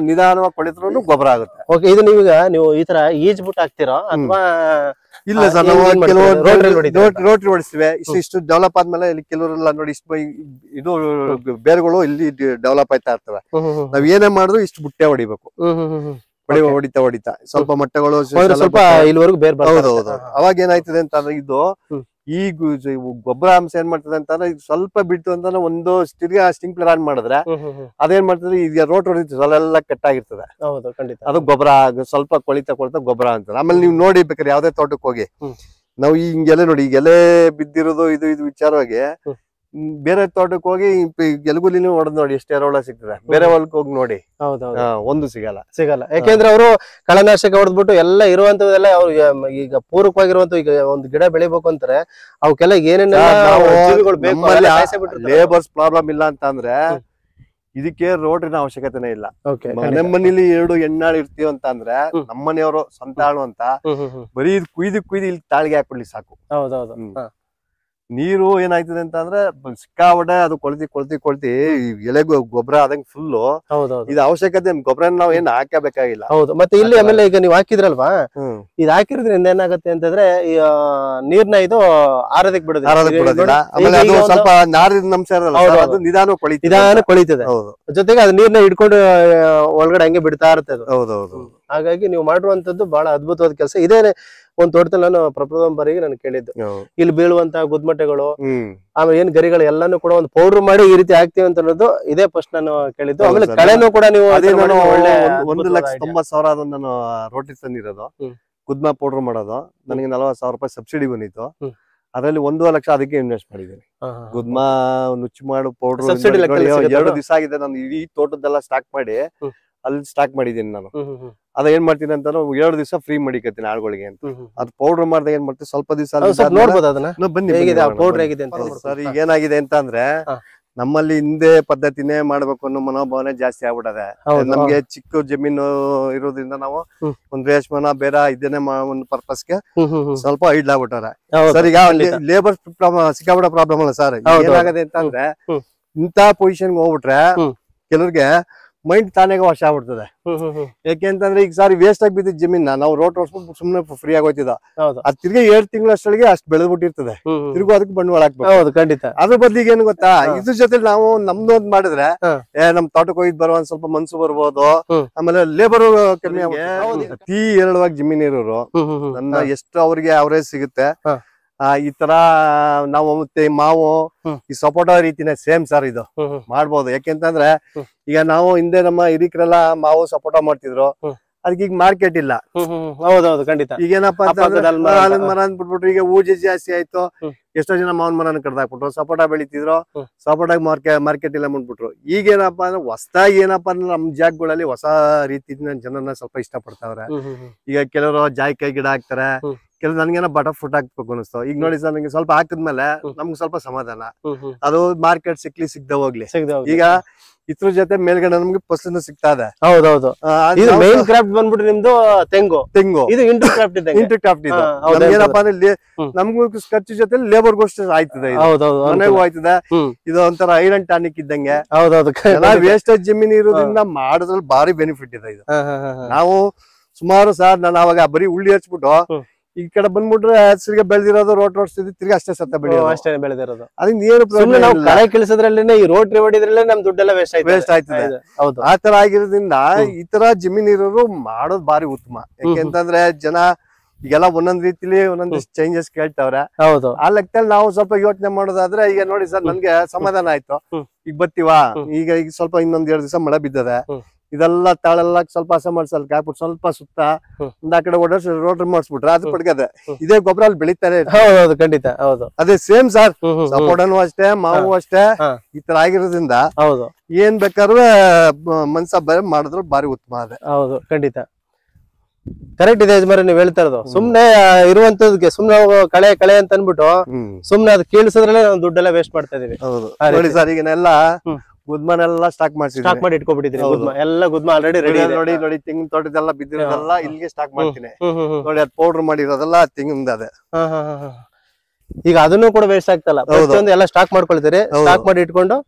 ನಿಧಾನವಾಗಿ ಕೊಳಿದ್ರು ಗೊಬ್ಬರ ಆಗುತ್ತೆ. ಓಕೆ, ಇದು ನೀವು ಈ ತರ ಈಜ್ಬಿಟ್ಟು ಹಾಕ್ತಿರೋ ಅಥವಾ ಇಲ್ಲ ಸರ್? ನಾವು ರೋಟ್ರಿ ಹೊಡಿಸ್ತೀವಿ. ಇಷ್ಟು ಡೆವಲಪ್ ಆದ್ಮೇಲೆ ಇಲ್ಲಿ ಕೆಲವರೆಲ್ಲ ನೋಡಿ ಇದು ಬೇರುಗಳು ಇಲ್ಲಿ ಡೆವಲಪ್ ಆಯ್ತಾ ಇರ್ತವೆ. ನಾವ್ ಏನೇ ಮಾಡಿದ್ರು ಇಷ್ಟು ಬುಟ್ಟೆ ಹೊಡಿಬೇಕು. ಹೊಡಿತಾ ಸ್ವಲ್ಪ ಮೊಟ್ಟೆಗಳು ಸ್ವಲ್ಪ ಇಲ್ಲಿವರೆಗೂ ಬೇರೆ. ಹೌದೌದು. ಅವಾಗ ಏನಾಯ್ತದೆ ಅಂತಂದ್ರೆ ಇದು ಈ ಗೊಬ್ಬರ ಅಂಶ ಏನ್ ಮಾಡ್ತದೆ ಅಂತಂದ್ರೆ ಸ್ವಲ್ಪ ಬಿಟ್ಟು ಅಂತಂದ್ರೆ ಒಂದು ತಿರ್ಗಾ ಸ್ಟಿಂಕ್ಲರ್ ಆನ್ ಮಾಡಿದ್ರೆ ಅದೇನ್ ಮಾಡ್ತದೆ, ಈಗ ರೋಟ್ ಹೊಡಿತೀವಿ ಎಲ್ಲ ಕಟ್ಟಾಗಿರ್ತದೆ. ಅದು ಗೊಬ್ಬರ ಸ್ವಲ್ಪ ಕೊಳಿತಾ ಗೊಬ್ಬರ ಅಂತದೆ. ಆಮೇಲೆ ನೀವು ನೋಡಿ ಬೇಕಾದ್ರೆ ಯಾವ್ದೇ ತೋಟಕ್ಕೆ ಹೋಗಿ ನಾವು ಹಿಂಗೆಲೆ ನೋಡಿ, ಈಗ ಎಲೆ ಬಿದ್ದಿರೋದು ಇದು ವಿಚಾರವಾಗಿ ಬೇರೆ ತೋಟಕ್ಕೆ ಹೋಗಿ ಎಲುಗುಲಿನೂ ಹೊಡೆದ್ ನೋಡಿ ಎಷ್ಟು ಎರೆಹುಳ ಸಿಗ್ತದೆ. ಬೇರೆ ಹೊಲಕ್ಕೆ ಹೋಗಿ ನೋಡಿ ಒಂದು ಸಿಗಲ್ಲ. ಯಾಕೆಂದ್ರೆ ಅವರು ಕಳೆನಾಶಕ ಹೊಡೆದ್ಬಿಟ್ಟು ಎಲ್ಲ ಇರುವಂತದೆಲ್ಲ ಅವ್ರಿಗೆ ಈಗ ಪೂರಕವಾಗಿರುವಂತ ಈಗ ಒಂದು ಗಿಡ ಬೆಳಿಬೇಕು ಅಂತಾರೆ ಅವಕ್ಕೆಲ್ಲ ಏನೇನೆಲ್ಲ ಲೇಬರ್ಸ್ ಪ್ರಾಬ್ಲಮ್ ಇಲ್ಲ ಅಂತ ಅಂದ್ರೆ ಇದಕ್ಕೆ ರೋಡ್ರಿನ ಅವಶ್ಯಕತೆನೇ ಇಲ್ಲ. ಮನೇಲಿ 2 ಹೆಣ್ಣಾಳು ಇರ್ತೀವಿ ಅಂತ ಅಂದ್ರೆ ನಮ್ಮನೆಯವರು ಸ್ವಂತ ಆಳು ಅಂತ ಬರೀ ಕುಯ್ದು ಇಲ್ಲಿ ತಾಳಿಗೆ ಹಾಕೊಳ್ಳಿ ಸಾಕು. ನೀರು ಏನಾಯ್ತದೆ ಅಂತ ಅಂದ್ರೆ ಸಿಕ್ಕಾಪಟ್ಟೆ ಅದು ಕೊಳ್ತಿ ಈ ಎಲೆ ಗೊಬ್ಬರ ಆದಂಗೆ ಫುಲ್ಲು. ಇದು ಅವಶ್ಯಕತೆ ಗೊಬ್ಬರ ನಾವ್ ಏನ್ ಹಾಕಬೇಕಾಗಿಲ್ಲ. ಹೌದು. ಮತ್ತೆ ಇಲ್ಲಿ ಆಮೇಲೆ ಈಗ ನೀವು ಹಾಕಿದ್ರಲ್ವಾ, ಇದು ಹಾಕಿರೋದ್ರಿಂದ ಏನಾಗುತ್ತೆ ಅಂತಂದ್ರೆ ನೀರ್ನ ಇದು ಆರೋದಕ್ಕೆ ಬಿಡೋದಿಲ್ಲ. ಆಮೇಲೆ ಅದು ಸ್ವಲ್ಪ ನಾರಿನ ಅಂಶ ಇರಲ್ಲ, ಅದು ನಿಧಾನ ಕೊಳಿತದೆ. ಜೊತೆಗೆ ಅದು ನೀರ್ನ ಹಿಡ್ಕೊಂಡು ಒಳಗಡೆ ಹಂಗೆ ಬಿಡ್ತಾ ಇರುತ್ತೆ ಅದು. ಹೌದೌದು. ಹಾಗಾಗಿ ನೀವು ಮಾಡಿರುವಂತದ್ದು ಬಹಳ ಅದ್ಭುತವಾದ ಕೆಲಸ. ಇದೇನೆ ಒಂದ್ ತೋಟದಲ್ಲಿ ನಾನು ಪ್ರಪ್ರಥಮ ಬಾರಿಗೆ ನಾನು ಕೇಳಿದ್ದು, ಇಲ್ಲಿ ಬೀಳುವಂತಹ ಗುದ್ಮಟೆಗಳು ಆಮೇಲೆ ಏನ್ ಗರಿಗಳು ಎಲ್ಲಾನು ಕೂಡ ಒಂದು ಪೌಡರ್ ಮಾಡಿ ಈ ರೀತಿ ಹಾಕ್ತಿವಿ ಅಂತ ಅನ್ನೋದು ಇದೇ ಫಸ್ಟ್ ನಾನು ಕೇಳಿದ್ದು. ಆಮೇಲೆ ಕಳೆನೂ ಕೂಡ ನೀವು 1,90,000 ಅದನ್ನ ನಾನು ರೋಟಿ ತಂದಿರೋದು, ಗುದ್ಮ ಪೌಡರ್ ಮಾಡೋದು. ನನಗೆ 40,000 ರೂಪಾಯಿ ಸಬ್ಸಿಡಿ ಬಂದಿತ್ತು. ಅದ್ರಲ್ಲಿ 1.5 ಲಕ್ಷ ಅದಕ್ಕೆ ಇನ್ವೆಸ್ಟ್ ಮಾಡಿದ್ದೀನಿ. ಗುದ್ಮ ನುಚ್ಚು ಮಾಡು ಪೌಡರ್ 2 ದಿವಸ ಆಗಿದೆ ನಾನು ಇಡೀ ತೋಟದ್ದೆಲ್ಲ ಸ್ಟಾಕ್ ಮಾಡಿ ಅಲ್ಲಿ ಸ್ಟಾಕ್ ಮಾಡಿದ್ದೀನಿ ನಾನು. ಅದ ಏನ್ ಮಾಡ್ತೀನಿ ಅಂತ 2 ದಿವಸ ಫ್ರೀ ಮಾಡಿಕತ್ತೀನಿ ಆಳ್ಗಳಿಗೆ ಅಂತ. ಅದ್ ಪೌಡರ್ ಮಾಡ್ದಾಗ ಏನ್ ಮಾಡ್ತೀವಿ, ಸ್ವಲ್ಪ ದಿವಸ ಸರ್ ಈಗ ಏನಾಗಿದೆ ಅಂತ ಅಂದ್ರೆ ನಮ್ಮಲ್ಲಿ ಹಿಂದೆ ಪದ್ಧತಿನೇ ಮಾಡ್ಬೇಕು ಅನ್ನೋ ಮನೋಭಾವನೆ ಜಾಸ್ತಿ ಆಗ್ಬಿಡದೆ. ನಮ್ಗೆ ಚಿಕ್ಕ ಜಮೀನು ಇರೋದ್ರಿಂದ ನಾವು ಒಂದ್ ರೇಷ್ಮನ ಬೇರೆ ಇದನ್ನೇ ಒಂದ್ ಪರ್ಪಸ್ಗೆ ಸ್ವಲ್ಪ ಇಡ್ಲಾಗ್ಬಿಟ್ಟಾರೆ ಸರ್. ಈಗ ಲೇಬರ್ ಸಿಕ್ಕಾಬಿಡ ಪ್ರಾಬ್ಲಮ್ ಅಲ್ಲ ಸರ್. ಏನಾಗದೆ ಅಂತ ಅಂದ್ರೆ ಇಂತ ಪೊಸಿಷನ್ಗೆ ಹೋಗ್ಬಿಟ್ರೆ ಕೆಲವ್ರಿಗೆ ಮೈಂಡ್ ತಾನೇಗ ವಾಶ ಆಗ್ಬಿಡ್ತದೆ. ಯಾಕೆಂತಂದ್ರೆ ಈಗ ಸಾರಿ ವೇಸ್ಟ್ ಆಗಿ ಬಿದ್ದಿದ್ ಜಮೀನ್ ನಾವು ರೋಡ್ ಓಡಿಸ್ಬಿಟ್ಟು ಸುಮ್ನೆ ಫ್ರೀ ಆಗೋಯ್ತಿದ. ಅದ್ ತಿರ್ಗಿ 7 ತಿಂಗಳ ಅಷ್ಟೊಳಗೆ ಅಷ್ಟು ಬೆಳೆದ್ಬಿಟ್ಟಿರ್ತದೆ. ತಿರ್ಗು ಅದಕ್ಕೆ ಬಂಡವಾಳ ಹಾಕ್ಬೇಕು. ಖಂಡಿತ. ಅದ್ರ ಬದ್ಲಿಗೆ ಏನು ಗೊತ್ತಾ, ಇದ್ರ ಜೊತೆ ನಾವು ನಮ್ದೊಂದ್ ಮಾಡಿದ್ರೆ ನಮ್ ತೋಟಕ್ಕೆ ಹೋಗಿದ್ ಬರೋ ಒಂದ್ ಸ್ವಲ್ಪ ಮನ್ಸು ಬರ್ಬೋದು. ಆಮೇಲೆ ಲೇಬರ್ ಕಮ್ಮಿ ಅತಿ ಹೇರಳವಾಗಿ ಜಮೀನ್ ಇರೋರು ನನ್ನ ಎಷ್ಟು ಅವ್ರಿಗೆ ಅವರೇಜ್ ಸಿಗುತ್ತೆ. ಈ ತರ ನಾವು ಮಾವು ಈ ಸಪೋಟ ರೀತಿನೇ ಸೇಮ್ ಸರ್ ಇದು ಮಾಡ್ಬೋದು. ಯಾಕೆಂತಂದ್ರೆ ಈಗ ನಾವು ಹಿಂದೆ ನಮ್ಮ ಹಿರಿಕರೆಲ್ಲ ಮಾವು ಸಪೋಟ ಮಾಡ್ತಿದ್ರು, ಅದಕ್ಕೆ ಈಗ ಮಾರ್ಕೆಟ್ ಇಲ್ಲ. ಹೌದೌದು ಖಂಡಿತ. ಈಗೇನಪ್ಪಾ ಅಂತಂದ್ರೆ ಆಲದ ಮರ ಅಂದ್ಬಿಟ್ಬಿಟ್ರು, ಈಗ ಊಜಿ ಜಾಸ್ತಿ ಆಯ್ತು. ಎಷ್ಟೋ ಜನ ಮಾವಿನ ಮರನ ಕಡ್ದಾಕ್ಬಿಟ್ರು, ಸಪೋಟ ಬೆಳಿತಿದ್ರು, ಸಪೋಟ ಮಾರ್ಕೆಟ್ ಇಲ್ಲ ಮಾಡ್ಬಿಟ್ರು. ಈಗೇನಪ್ಪಾ ಅಂದ್ರೆ ಹೊಸದಾಗಿ ಏನಪ್ಪಾ ಅಂದ್ರೆ ನಮ್ ಜಾಗಗಳಲ್ಲಿ ಹೊಸ ರೀತಿ ಜನನ ಸ್ವಲ್ಪ ಇಷ್ಟ ಪಡ್ತಾವ್ರೆ. ಈಗ ಕೆಲವರು ಜಾಯಿಕಾಯಿ ಗಿಡ ಹಾಕ್ತಾರೆ, ಕೆಲವು ನನ್ಗೇನೋ ಬಟರ್ ಫ್ರೂಟ್ ಹಾಕ್ಬೇಕು ಅನಿಸ್ತು. ಈಗ ನೋಡಿ ಸರ್, ನಂಗೆ ಸ್ವಲ್ಪ ಹಾಕಿದ್ಮೇಲೆ ನಮ್ಗೆ ಸ್ವಲ್ಪ ಸಮಾಧಾನ. ಅದು ಮಾರ್ಕೆಟ್ ಸಿಗ್ದ ಹೋಗ್ಲಿ. ಈಗ ಇದ್ರ ಜೊತೆ ಮೇಲ್ಗಡೆ ನಮ್ಗೆ ಫಸಲು ಸಿಗ್ತಾ ಇದೆ. ಹೌದೌದು. ಮೇನ್ ಕ್ರಾಫ್ಟ್ ಬಂದ್ಬಿಟ್ಟು ನಿಮ್ದು ತೆಂಗು. ಇದು ಇಂಟರ್ ಕ್ರಾಫ್ಟ್ ಇದು ಏನಪ್ಪಾ ಅಂದ್ರೆ ನಮ್ಗೂ ಖರ್ಚು ಜೊತೆ ಲೇಬರ್ಗೂ ಅಷ್ಟು ಆಯ್ತದೆ, ಮನೆಗೂ ಆಯ್ತದೆ. ಇದು ಒಂಥರ ಐರನ್ ಟಾನಿಕ್ ಇದ್ದಂಗೆ. ವೇಸ್ಟೇಜ್ ಜಮೀನ್ ಇರೋದ್ರಿಂದ ಮಾಡೋದ್ರಲ್ಲಿ ಭಾರಿ ಬೆನಿಫಿಟ್ ಇದೆ ಇದು. ನಾವು ಸುಮಾರು ಸರ್ ನಾನು ಅವಾಗ ಬರೀ ಉಳ್ಳಿ ಹಚ್ಬಿಟ್ಟು ಈ ಕಡೆ ಬಂದ್ಬಿಟ್ರೆ ಹಸಿರಿಗೆ ಬೆಳೆದಿರೋದು ರೋಟ್ ಓಡಿಸ್ತಿದ್ವಿ, ತಿರ್ಗಿ ಅಷ್ಟೇ ಸತ್ತ ಬೆಳೆದಿರೋದು. ಅದನ್ನ ಏನು ಕಳೆ ಕೆಲಸದ್ರಲ್ಲೇ ಈ ರೋಟ್ರಿ ಹೊಡಿದ್ರಲ್ಲೇ ನಮ್ ದುಡ್ಡೆಲ್ಲ ವೇಸ್ಟ್ ಆಯ್ತದೆ. ಆತರ ಆಗಿರೋದ್ರಿಂದ ಈ ತರ ಜಮೀನ್ ಇರೋರು ಮಾಡೋದು ಬಾರಿ ಉತ್ತಮ. ಯಾಕೆಂತಂದ್ರೆ ಜನ ಈಗೆಲ್ಲ ಒಂದೊಂದ್ ರೀತಿಲಿ ಒಂದೊಂದಿಷ್ಟು ಚೇಂಜಸ್ ಕೇಳ್ತಾವ್ರೆ. ಆ ಲೆಕ್ಕದಲ್ಲಿ ನಾವು ಸ್ವಲ್ಪ ಯೋಚನೆ ಮಾಡೋದಾದ್ರೆ, ಈಗ ನೋಡಿ ಸರ್ ನನ್ಗೆ ಸಮಾಧಾನ ಆಯ್ತು. ಈಗ ಬರ್ತೀವಾ, ಈಗ ಸ್ವಲ್ಪ ಇನ್ನೊಂದ್ 2 ದಿವಸ ಮಳೆ ಬಿದ್ದದೆ, ಇದೆಲ್ಲ ತಾಳೆಲ್ಲ ಸ್ವಲ್ಪ ಹಸ ಮಾಡ್ಸಲ್ ಹಾಕ್ಬಿಟ್ಟು ಸ್ವಲ್ಪ ಸುತ್ತ ಒಂದ್ ಆ ಕಡೆ ಓಡಾಡ್ಸಿ ರೋಟ್ರಿ ಮಾಡಿಸ್ಬಿಟ್ರೆ ಅದು ಪಡ್ಕದೆ ಇದೇ ಗೊಬ್ಬರ ಅಲ್ಲಿ ಬೆಳಿತಾರೆ. ಹೌದು ಖಂಡಿತ. ಹೌದು, ಅದೇ ಸೇಮ್ ಸರ್. ಸಪೋಟನು ಅಷ್ಟೇ, ಮಾವು ಅಷ್ಟೇ. ಈ ತರ ಆಗಿರೋದ್ರಿಂದ ಹೌದು ಏನ್ ಬೇಕಾದ್ರೂ ಮನ್ಸ ಬೇರೆ ಮಾಡಿದ್ರು ಬಾರಿ ಉತ್ತಮ ಅದೇ. ಹೌದು ಖಂಡಿತ ಕರೆಕ್ಟ್ ಇದೆ ಯಜಮಾನ, ನೀವ್ ಹೇಳ್ತಾ ಇರೋದು. ಸುಮ್ನೆ ಇರುವಂತದ್ಗೆ ಸುಮ್ನೆ ಕಳೆ ಅಂತ ಅನ್ಬಿಟ್ಟು ಸುಮ್ನೆ ಅದು ಕೀಳ್ಸದ್ರಲ್ಲೇ ನಾವು ದುಡ್ಡೆಲ್ಲ ವೇಸ್ಟ್ ಮಾಡ್ತಾ ಇದೀವಿ. ಹೌದು ನೋಡಿ ಸರ್, ಈಗನೆಲ್ಲ ಗುದ್ಮನೆಲ್ಲ ಸ್ಟಾಕ್ ಮಾಡಿ ಇಟ್ಕೊಬಿಟ್ಟಿದ್ರಿ. ಎಲ್ಲ ಗುದ್ಮ ಆಲ್ರೆಡಿ ರೆಡಿ. ನೋಡಿ ತೆಂಗಿನ ತೋಟದೆಲ್ಲ ಬಿದ್ದಿರೋದೆಲ್ಲ ಇಲ್ಲಿಗೆ ಸ್ಟಾಕ್ ಮಾಡ್ತೀನಿ. ನೋಡಿ ಅದು ಪೌಡರ್ ಮಾಡಿರೋದೆಲ್ಲ ತೆಂಗಿನ ಅದೇ. ಈಗ ಅದನ್ನು ಕೂಡ ವೇಸ್ಟ್ ಆಗ್ತಲ್ಲ, ಎಲ್ಲ ಸ್ಟಾಕ್ ಮಾಡ್ಕೊಳ್ತೀರಿ. ಸ್ಟಾಕ್ ಮಾಡಿ ಇಟ್ಕೊಂಡು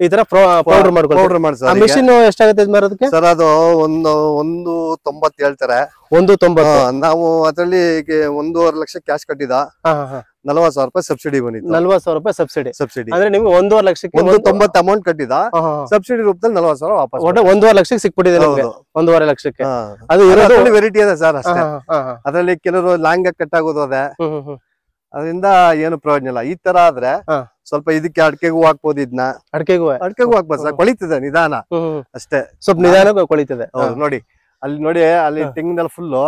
ಈ ತರ ಪೌಡರ್ ಮಾಡ್ಕೊಳ್ಳಿ. ಮಿಷಿನ್ ಎಷ್ಟಾಗುತ್ತೆ ಅದಕ್ಕೆ ಸರ್? ಅದು 1.90 ಹೇಳ್ತಾರೆ. 1.90. ನಾವು ಅದ್ರಲ್ಲಿ 1.5 ಲಕ್ಷ ಕ್ಯಾಶ್ ಕಟ್ಟಿದ, 40,000 ರೂಪಾಯಿ ಸಬ್ಸಿಡಿ ಬಂದಿತ್ತು. 40,000 ರೂಪಾಯಿ ಸಬ್ಸಿಡಿ ಅಂದ್ರೆ ನಿಮ್ಗೆ 1.5 ಲಕ್ಷಕ್ಕೆ 1.90 ಅಮೌಂಟ್ ಕಟ್ಟಿದ, ಸಬ್ಸಿಡಿ ರೂಪದಲ್ಲಿ 40,000 ವಾಪಸ್. 1.5 ಲಕ್ಷಕ್ಕೆ ಸಿಕ್ಬಿಟ್ಟಿದೆ ನಮ್ಗೆ. 1.5 ಲಕ್ಷಕ್ಕೆ ಅದು ಇರೋದು ವೆರೈಟಿ ಇದೆ ಸರ್ ಅಷ್ಟೇ. ಅದ್ರಲ್ಲಿ ಕೆಲವರು ಲಾಂಗ್ ಕಟ್ ಆಗೋದು ಅದೇ, ಅದರಿಂದ ಏನು ಪ್ರಯೋಜನ ಇಲ್ಲ. ಈ ತರ ಆದ್ರೆ ಸ್ವಲ್ಪ ಇದಕ್ಕೆ ಅಡಿಕೆಗೂ ಹಾಕ್ಬೋದು. ಇದನ್ನ ಅಡಿಕೆಗೂ ಹಾಕ್ಬೋದು ಸರ್, ಕೊಳಿತದೆ ನಿಧಾನ ಅಷ್ಟೇ, ಸ್ವಲ್ಪ ನಿಧಾನ ಕೊಳಿತದೆ. ನೋಡಿ ಅಲ್ಲಿ ತೆಂಗಿನಲ್ಲಿ ಫುಲ್ಲು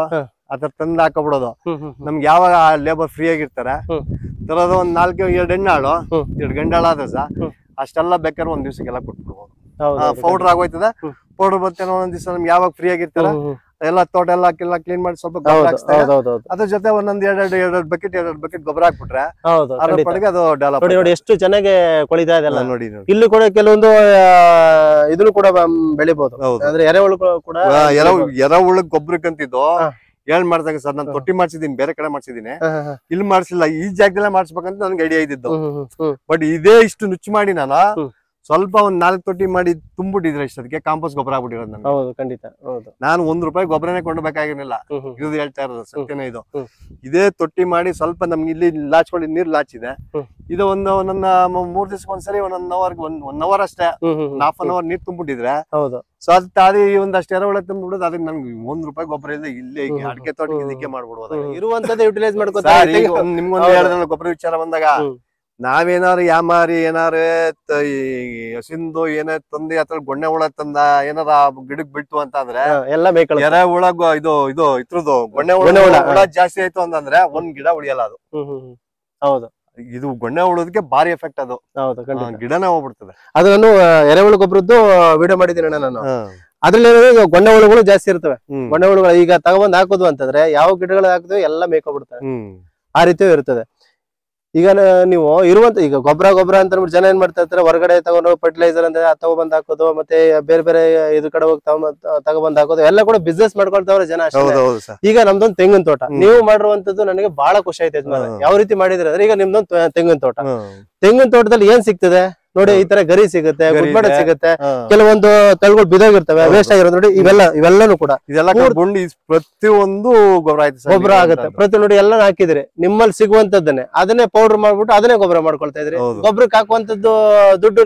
ಅದ್ರ ತಂದು ಹಾಕಬಿಡೋದು. ನಮ್ಗೆ ಯಾವಾಗ ಲೇಬರ್ ಫ್ರೀ ಆಗಿರ್ತಾರೆ ತರೋದು, ಒಂದ್ 2 ಹೆಣ್ಣಾಳು 2 ಗಂಡಾಳು ಆದ್ರೆ ಸರ್ ಅಷ್ಟೆಲ್ಲ ಬೇಕಾದ್ರೆ ಒಂದ್ ದಿವ್ಸಕ್ಕೆಲ್ಲ ಕೊಟ್ಬಿಡ್ಬೋದು. ಪೌಡರ್ ಆಗೋಯ್ತದೆ. ಪೌಡರ್ ಬರ್ತೇನೆ ಒಂದೊಂದ್ ದಿವಸ ನಮ್ಗೆ ಯಾವಾಗ ಫ್ರೀ ಆಗಿರ್ತಾರ ಎಲ್ಲ ತೋಟ ಎಲ್ಲ ಕ್ಲೀನ್ ಮಾಡಿ ಸ್ವಲ್ಪ ಗೊಬ್ಬರ ಹಾಕ್ತಾರೆ. ಅದ್ರ ಜೊತೆ ಒಂದೊಂದ್ 2 ಬಕೆಟ್ ಗೊಬ್ಬರ ಹಾಕ್ಬಿಟ್ರೆ ಅದ್ರ ಪಡೆಗೆ ಅದು ಡೆವಲಪ್. ನೋಡಿ ಎಷ್ಟು ಚೆನ್ನಾಗಿ ಕೊಳಿತಾ ಇದೆ ನೋಡಿ. ಇಲ್ಲಿ ಕೂಡ ಕೆಲವೊಂದು ಇದನ್ನು ಕೂಡ ಬೆಳಿಬಹುದು. ಅಂದ್ರೆ ಎರೆಹುಳು ಕೂಡ ಎರೆಹುಳು ಗೊಬ್ಬರಕ್ಕಂತಿದ್ದು ಮಾಡ್ದಂಗೆ ಸರ್ ನಾನು ತೊಟ್ಟಿ ಮಾಡ್ಸಿದೀನಿ, ಬೇರೆ ಕಡೆ ಮಾಡ್ಸಿದೀನಿ, ಇಲ್ಲಿ ಮಾಡ್ಸಿಲ್ಲ, ಈ ಜಾಗದಲ್ಲೇ ಮಾಡ್ಸ್ಬೇಕಂತ ನನ್ಗೆ ಐಡಿಯಾ ಇದ್ದಿದ್ದು. ಬಟ್ ಇದೇ ಇಷ್ಟು ನುಚ್ಚು ಮಾಡಿ ನಾನು ಸ್ವಲ್ಪ ಒಂದ್ 4 ತೊಟ್ಟಿ ಮಾಡಿ ತುಂಬಿಟ್ಟಿದ್ರೆ ಇಷ್ಟಕ್ಕೆ ಕಾಂಪೋಸ್ಟ್ ಗೊಬ್ಬರ ಆಗ್ಬಿಟ್ಟಿರೋದು ನನಗೆ. ಹೌದು ಖಂಡಿತ ಹೌದು. ನಾನು ₹1 ಗೊಬ್ಬರನೇ ಕೊಂಡ್ಬೇಕಾಗಿರ್ಲಿಲ್ಲ, ಇದು ಹೇಳ್ತಾ ಇರೋದು ಸತ್ಯನೇ ಇದು. ಇದೇ ತೊಟ್ಟಿ ಮಾಡಿ ಸ್ವಲ್ಪ ನಮ್ಗೆ ಇಲ್ಲಿ ಲಾಚ್ಕೊಂಡು ನೀರ್ ಲಾಚಿದೆ, ಇದು ಒಂದು ನನ್ನ 3 ದಿವಸಕ್ಕೆ ಒಂದ್ಸರಿ ಒನ್ ಅವರ್ ಅಷ್ಟೇ, ½ an hour ನೀರ್ ತುಂಬಿಟ್ಟಿದ್ರೆ ಹೌದು. ಸೊ ಅದು ತಾಳಿ ಒಂದಷ್ಟು ಎರೆಹುಳ ತುಂಬಿಡೋದು, ಅದಕ್ಕೆ ನನ್ಗೆ ₹1 ಗೊಬ್ಬರ ಇಲ್ಲ, ಇಲ್ಲೇ ಅಡಿಕೆ ತೋಟಕ್ಕೆ ಇದಕ್ಕೆ ಮಾಡ್ಬಿಡ್ಬೋದು. ಇರುವಂತದ್ದು ಯುಟಿಲೈಸ್ ಮಾಡ್ಕೊತಾರೆ. ನಿಮ್ಗೊಂದು ಹೇಳಿದ್ರಲ್ಲ ಗೊಬ್ಬರ ವಿಚಾರ ಬಂದಾಗ, ನಾವೇನಾರು ಯಾಮಾರಿ ಏನಾರು ಹಸಿಂದು ಏನ ತಂದು ಅಥವಾ ಗೊಣ್ಣೆ ಹುಳ ತಂದ ಏನಾರ ಗಿಡಕ್ ಬಿಟ್ಟು ಅಂತ ಅಂದ್ರೆ ಎಲ್ಲ ಬೇಕಲ್ಲ, ಎರೆಹುಳ ಇದು ಇತ್ರದ್ದು ಗೊಣ್ಣೆ ಹುಳ ಜಾಸ್ತಿ ಆಯ್ತು ಅಂತಂದ್ರೆ ಒಂದ್ ಗಿಡ ಉಳಿಯಲ್ಲ ಅದು. ಹೌದು, ಇದು ಗೊಣ್ಣೆ ಹುಳದಕ್ಕೆ ಭಾರಿ ಎಫೆಕ್ಟ್ ಅದು. ಹೌದು ಗಿಡನೇ ಹೋಗ್ಬಿಡ್ತದೆ. ಅದು ನಾನು ಎರೆಹುಳು ಗೊಬ್ಬರದ್ದು ವಿಡಿಯೋ ಮಾಡಿದ್ದೀನಿ ನಾನು. ಅದ್ರಲ್ಲಿ ಗೊಣ್ಣೆ ಹುಳುಗಳು ಜಾಸ್ತಿ ಇರ್ತವೆ. ಗೊಣ್ಣೆ ಹುಳುಗಳು ಈಗ ತಗೊಂಡ್ ಹಾಕೋದು ಅಂತಂದ್ರೆ ಯಾವ ಗಿಡಗಳು ಹಾಕಿದ್ವಿ ಎಲ್ಲ ಮೇಯ್ಕೊಬಿಡ್ತವೆ, ಆ ರೀತಿಯೂ ಇರ್ತದೆ. ಈಗ ನೀವು ಇರುವಂತ ಈಗ ಗೊಬ್ಬರ ಅಂತ ಜನ ಏನ್ ಮಾಡ್ತಾ ಇರ್ತಾರೆ, ಹೊರಗಡೆ ತಗೊಂಡು ಫರ್ಟಿಲೈಸರ್ ಅಂತ ತಗೊಬಂದ್ ಹಾಕೋದು, ಮತ್ತೆ ಬೇರೆ ಬೇರೆ ಇದ್ರ ಕಡೆ ಹೋಗಿ ತಗೊಬಂದ್ ಹಾಕೋದು ಎಲ್ಲ ಕೂಡ ಬಿಸ್ನೆಸ್ ಮಾಡ್ಕೊಳ್ತಾವ್ರೆ ಜನ ಅಷ್ಟೇ. ಈಗ ನಮ್ದೊಂದು ತೆಂಗಿನ ತೋಟ ನೀವು ಮಾಡಿರುವಂತದ್ದು ನನಗೆ ಬಹಳ ಖುಷಿ ಆಯ್ತು ಯಜಮಾನ. ಯಾವ ರೀತಿ ಮಾಡಿದ್ರೆ ಅಂದ್ರೆ, ಈಗ ನಿಮ್ದೊಂದು ತೆಂಗಿನ ತೋಟ, ತೆಂಗಿನ ತೋಟದಲ್ಲಿ ಏನ್ ಸಿಗ್ತದೆ ನೋಡಿ, ಈ ತರ ಗರಿ ಸಿಗುತ್ತೆ, ಗುಡ್ಬಡ ಸಿಗುತ್ತೆ, ಕೆಲವೊಂದು ತಳಿಗಳು ಬಿದೋಗಿರ್ತವೆ, ವೇಸ್ಟ್ ಆಗಿರೋದು ನೋಡಿ, ಇವೆಲ್ಲನೂ ಕೂಡ ಪ್ರತಿಯೊಂದು ಗೊಬ್ಬರ ಆಗುತ್ತೆ. ಪ್ರತಿ ನೋಡಿ ಎಲ್ಲ ಹಾಕಿದ್ರಿ, ನಿಮ್ಮಲ್ಲಿ ಸಿಗುವಂತದ್ದನ್ನೇ ಅದನ್ನೇ ಪೌಡರ್ ಮಾಡ್ಬಿಟ್ಟು ಅದನ್ನೇ ಗೊಬ್ಬರ ಮಾಡ್ಕೊಳ್ತಾ ಇದ್ರಿ. ಗೊಬ್ಬರಕ್ಕೆ ಹಾಕುವಂತದ್ದು ದುಡ್ಡು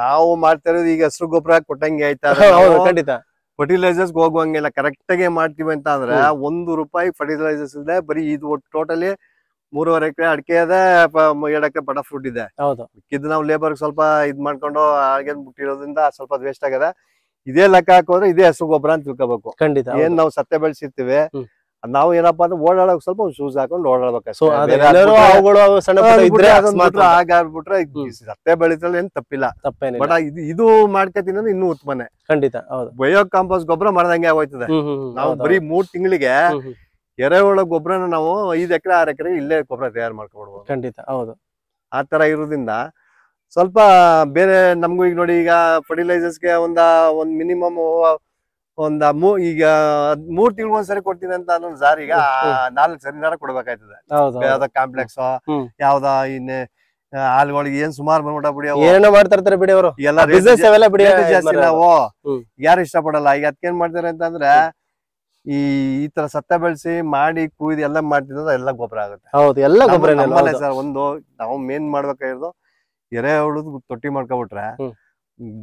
ನಾವು ಮಾಡ್ತಾ ಇರೋದು ಈಗ ಹಸಿರು ಗೊಬ್ಬರ ಕೊಟ್ಟಂಗೆ ಆಯ್ತಾ. ಖಂಡಿತ ಫರ್ಟಿಲೈಸರ್ಸ್ ಹೋಗುವಂಗಿಲ್ಲ, ಕರೆಕ್ಟ್ ಆಗಿ ಮಾಡ್ತೀವಿ ಅಂತ ಅಂದ್ರೆ ₹1 ಫರ್ಟಿಲೈಸರ್ಸ್ ಇದೆ. ಬರೀ ಇದು ಟೋಟಲಿ 3.5 ಎಕರೆ ಅಡಿಕೆ ಇದೆ, 2 ಎಕರೆ ಬಟರ್ ಫ್ರೂಟ್ ಇದೆ. ಇದು ನಾವು ಲೇಬರ್ ಸ್ವಲ್ಪ ಇದ್ ಮಾಡ್ಕೊಂಡು ಹಾಗೆ ಬಿಟ್ಟಿರೋದ್ರಿಂದ ಸ್ವಲ್ಪ ವೇಸ್ಟ್ ಆಗದೆ. ಇದೇ ಲೆಕ್ಕ ಹಾಕೋದ್ರೆ ಇದೇ ಹಸು ಗೊಬ್ಬರ ಅಂತ ತಿಳ್ಕೋಬೇಕು. ಖಂಡಿತ ಏನ್ ನಾವು ಸತ್ತೆ ಬೆಳೆಸಿರ್ತೀವಿ, ನಾವು ಏನಪ್ಪಾ ಅಂದ್ರೆ ಓಡಾಡೋಕ್ ಸ್ವಲ್ಪ ಶೂಸ್ ಹಾಕೊಂಡು ಓಡಾಡ್ಬೇಕು. ಆಗಾಡ್ಬಿಟ್ರೆ ಸತ್ತೆ ಬೆಳಿತಲ್ಲ ಏನ್ ತಪ್ಪಿಲ್ಲ, ಬಟ್ ಇದು ಮಾಡ್ಕೊತೀನಿ ಇನ್ನೂ ಉತ್ತಮನೆ. ಖಂಡಿತ ಬಯೋ ಕಾಂಪೋಸ್ಟ್ ಗೊಬ್ಬರ ಮಾಡ್ದಂಗೆ ಆಗೋಯ್ತದೆ. ನಾವು ಬರೀ 3 ತಿಂಗಳಿಗೆ ಎರೆಹುಳ ಗೊಬ್ಬರನ ನಾವು 5 ಎಕರೆ 6 ಎಕರೆ ಇಲ್ಲೇ ಗೊಬ್ಬರ ತಯಾರು ಮಾಡ್ಕೊಡ್ಬೋದು. ಖಂಡಿತ ಹೌದು. ಆ ತರ ಇರೋದ್ರಿಂದ ಸ್ವಲ್ಪ ಬೇರೆ ನಮ್ಗೂ ಈಗ ನೋಡಿ, ಈಗ ಫರ್ಟಿಲೈಸರ್ಸ್ಗೆ ಒಂದ್ ಮಿನಿಮಮ್ ಈಗ 3 ತಿಂಗಳು ಒಂದ್ಸರಿ ಕೊಡ್ತೀನಿ ಅಂತ ಅನ್ನೋ ಸಾರ್ ಈಗ 4 ಸರಿನಾರ ಕೊಡ್ಬೇಕಾಯ್ತದೆ. ಯಾವ್ದ ಕಾಂಪ್ಲೆಕ್ಸ್ ಯಾವ್ದ ಇನ್ನೇ ಹಾಲ್ಗಳಿಗೆ ಏನ್ ಸುಮಾರು ಬಂದ್ಬಿಟ್ಟ ಬಿಡಿ, ಏನೋ ಮಾಡ್ತಾ ಇರ್ತಾರೆ ಬಿಡಿ ಅವರು ಎಲ್ಲ ಜಾಸ್ತಿ. ನಾವು ಯಾರು ಇಷ್ಟಪಡಲ್ಲ. ಈಗ ಅದಕ್ಕೇನ್ ಮಾಡ್ತಾರೆ ಅಂತಂದ್ರೆ, ಈ ತರ ಸತ್ತ ಬೆಳೆಸಿ ಮಾಡಿ ಕುಯ್ದು ಎಲ್ಲ ಮಾಡ್ತಿದ್ರೆ ಎಲ್ಲ ಗೊಬ್ಬರ ಆಗುತ್ತೆ. ಹೌದು, ಎಲ್ಲ ಗೊಬ್ಬರ ಸರ್. ಒಂದು ನಾವು ಮೇನ್ ಮಾಡ್ಬೇಕಾಗಿರೋದು ಎರೆಹುಳದ ತೊಟ್ಟಿ ಮಾಡ್ಕೊಬಿಟ್ರೆ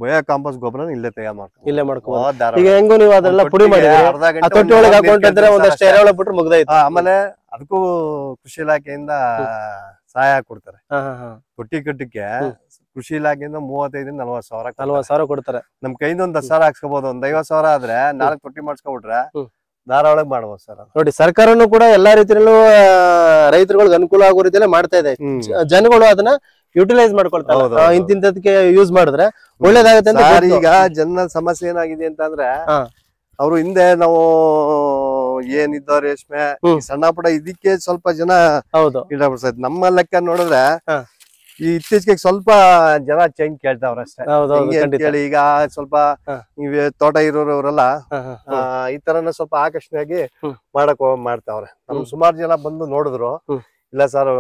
ಬಯೋ ಕಾಂಪೋಸ್ಟ್ ಗೊಬ್ಬರ ಇಲ್ಲೇ ತಯಾರು ಮಾಡ್ಕೊಂಡು ಇಲ್ಲೇ ಮಾಡ್ಕೊಂಡು ಈಗ ಹೆಂಗು ನೀವು ಅದೆಲ್ಲ ಪುಡಿ ಮಾಡಿದ್ರೆ ತೊಟ್ಟಿ ಒಳಗೆ ಹಾಕೊಂಡಿದ್ರೆ ಒಂದಷ್ಟು ಎರೆಹುಳ ಬಿಟ್ರೆ ಮುಗ್ದಾಯ್ತು. ಆಮೇಲೆ ಅದಕ್ಕೂ ಕೃಷಿ ಇಲಾಖೆಯಿಂದ ಸಹಾಯ ಕೊಡ್ತಾರೆ. ತೊಟ್ಟಿ ಕಟ್ಟಕ್ಕೆ ಕೃಷಿ ಇಲಾಖೆಯಿಂದ 35,000-40,000 ಕೊಡ್ತಾರೆ. ನಮ್ ಕೈಯಿಂದ ಒಂದ್ 10,000 ಹಾಕ್ಸ್ಕೋಬಹುದು. ಒಂದ್ 50,000 ಆದ್ರೆ 4 ತೊಟ್ಟಿ ಮಾಡ್ಸ್ಕೊಬಿಟ್ರೆ ಧಾರಾವಾಳ ಮಾಡ್ಬೋದು ಸರ್. ನೋಡಿ, ಸರ್ಕಾರನು ಕೂಡ ಎಲ್ಲಾ ರೀತಿಯಲ್ಲೂ ರೈತರುಗಳಿಗೆ ಅನುಕೂಲ ಆಗೋ ರೀತಿಯಲ್ಲೇ ಮಾಡ್ತಾ ಇದೆ. ಜನಗಳು ಅದನ್ನ ಯುಟಿಲೈಸ್ ಮಾಡ್ಕೊಳ್ತಾರೆ. ಇಂತಿಂತದಕ್ಕೆ ಯೂಸ್ ಮಾಡಿದ್ರೆ ಒಳ್ಳೇದಾಗುತ್ತೆ ಅಂತ. ಈಗ ಜನ ಸಮಸ್ಯೆ ಏನಾಗಿದೆ ಅಂತಂದ್ರೆ, ಅವ್ರು ಹಿಂದೆ ನಾವು ಏನಿದ್ದ ರೇಷ್ಮೆ ಸಣ್ಣ ಪುಟ್ಟ ಇದಕ್ಕೆ ಸ್ವಲ್ಪ ಜನ ಇಡಬಿಡ್ಸೈತಿ. ನಮ್ಮ ಲೆಕ್ಕ ನೋಡಿದ್ರೆ ಈ ಇತ್ತೀಚೆಗೆ ಸ್ವಲ್ಪ ಜನ ಚೇಂಜ್ ಕೇಳ್ತಾವ್ರ ಅಷ್ಟೇ. ಕೇಳಿ ಈಗ ಸ್ವಲ್ಪ ತೋಟ ಇರೋರವರೆಲ್ಲ ಈ ತರನ ಸ್ವಲ್ಪ ಆಕರ್ಷಣೆಯಾಗಿ ಮಾಡ್ತಾವ್ರೆ. ನಮ್ ಸುಮಾರು ಜನ ಬಂದು ನೋಡಿದ್ರು, ಇಲ್ಲ ಸರ್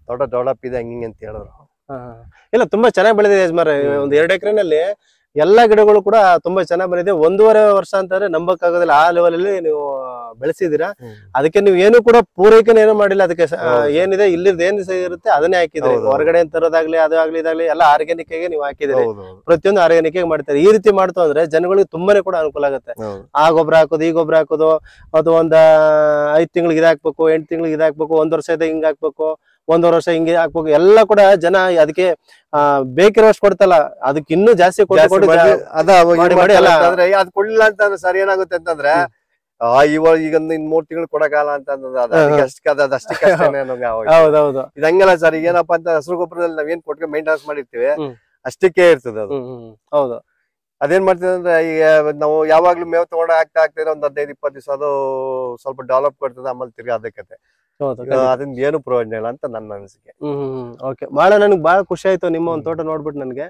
ತೋಟ ಡೆವಲಪ್ ಇದೆ ಹಂಗಿಂಗ್ ಅಂತ ಹೇಳಿದ್ರು. ಇಲ್ಲ, ತುಂಬಾ ಚೆನ್ನಾಗಿ ಬೆಳೆದಿದೆ ಯಜಮಾನ. ಒಂದ್ 2 ಎಕರೆನಲ್ಲಿ ಎಲ್ಲಾ ಗಿಡಗಳು ಕೂಡ ತುಂಬಾ ಚೆನ್ನಾಗಿ ಬಂದಿದೆ. 1.5 ವರ್ಷ ಅಂತಂದ್ರೆ ನಂಬಕ್ಕಾಗೋದಿಲ್ಲ, ಆ ಲೆವೆಲ್ ಅಲ್ಲಿ ನೀವು ಬೆಳೆಸಿದೀರಾ. ಅದಕ್ಕೆ ನೀವು ಏನು ಕೂಡ ಪೂರೈಕೆನ ಏನು ಮಾಡಿಲ್ಲ. ಅದಕ್ಕೆ ಏನಿದೆ ಇಲ್ಲಿದ್ ಏನ್ ಇರುತ್ತೆ ಅದನ್ನೇ ಹಾಕಿದ್ರಿ. ಹೊರಗಡೆ ತರೋದಾಗ್ಲಿ ಅದಾಗ್ಲಿ ಇದಾಗ್ಲಿ ಎಲ್ಲ ಆರ್ಗ್ಯಾನಿಕ್ ಆಗಿ ನೀವು ಹಾಕಿದ್ರಿ. ಪ್ರತಿಯೊಂದು ಆರ್ಗ್ಯಾನಿಕ್ ಆಗಿ ಮಾಡ್ತಾರೆ. ಈ ರೀತಿ ಮಾಡ್ತು ಅಂದ್ರೆ ಜನಗಳಿಗೆ ತುಂಬಾನೇ ಕೂಡ ಅನುಕೂಲ ಆಗುತ್ತೆ. ಆ ಗೊಬ್ಬರ ಹಾಕೋದು, ಈ ಗೊಬ್ಬರ ಹಾಕೋದು, ಅದು ಒಂದ್ 5 ತಿಂಗಳಿಗೆ ಇದ್ ಹಾಕ್ಬೇಕು, 8 ತಿಂಗಳಿಗೆ ಇದ್ ಹಾಕ್ಬೇಕು, 1 ವರ್ಷ ಹಿಂಗ್ ಹಾಕ್ಬೇಕು, 1.5 ವರ್ಷ ಹಿಂಗೆ ಹಾಕ್ಬೇಕು. ಎಲ್ಲ ಕೂಡ ಜನ ಅದಕ್ಕೆ ಬೇಕಿರೋಷ್ಟು ಕೊಡ್ತಲ್ಲ, ಅದಕ್ಕೆ ಇನ್ನೂ ಜಾಸ್ತಿ ಅದ್ ಕೊಡ್ಲಿಲ್ಲ ಅಂತಂದ್ರೆ ಸರ್ ಏನಾಗುತ್ತೆ ಅಂತಂದ್ರೆ, ಈಗ 3 ತಿಂಗಳು ಕೊಡಕಾಲ ಅಂತಂದ್ರೆ ಅಷ್ಟಕ್ಕೆ ಹೌದೌದು. ಇದಂಗಲ್ಲ ಸರ್. ಈಗ ಏನಪ್ಪಾ ಅಂತ ಹಸಿರು ಗೊಬ್ಬರದಲ್ಲಿ ನಾವೇನ್ ಕೊಟ್ಟು ಮೇಂಟೆನೆನ್ಸ್ ಮಾಡಿರ್ತೀವಿ ಅಷ್ಟಕ್ಕೆ ಇರ್ತದೆ ಅದು. ಹೌದು. ಅದೇನ್ ಮಾಡ್ತೀವಿ ಅಂದ್ರೆ, ಈಗ ನಾವು ಯಾವಾಗ್ಲೂ ಮೇವು ತಗೊಂಡ ಆಗ್ತಾ ಒಂದ್ 15-20 ದಿವಸ ಅದು ಸ್ವಲ್ಪ ಡೆವಲಪ್ ಕೊಡ್ತದೆ. ಆಮೇಲೆ ತಿರ್ಗಿ ಅದಕ್ಕೆ ಅದರಿಂದ ಏನು ಪ್ರಯೋಜನ ಇಲ್ಲ ಅಂತ ನನ್ನ ಅನಿಸಿಕೆ. ಓಕೆ, ನನಗೆ ಬಹಳ ಖುಷಿ ಆಯ್ತು ನಿಮ್ಮ ಒಂದು ತೋಟ ನೋಡ್ಬಿಟ್ಟು. ನನಗೆ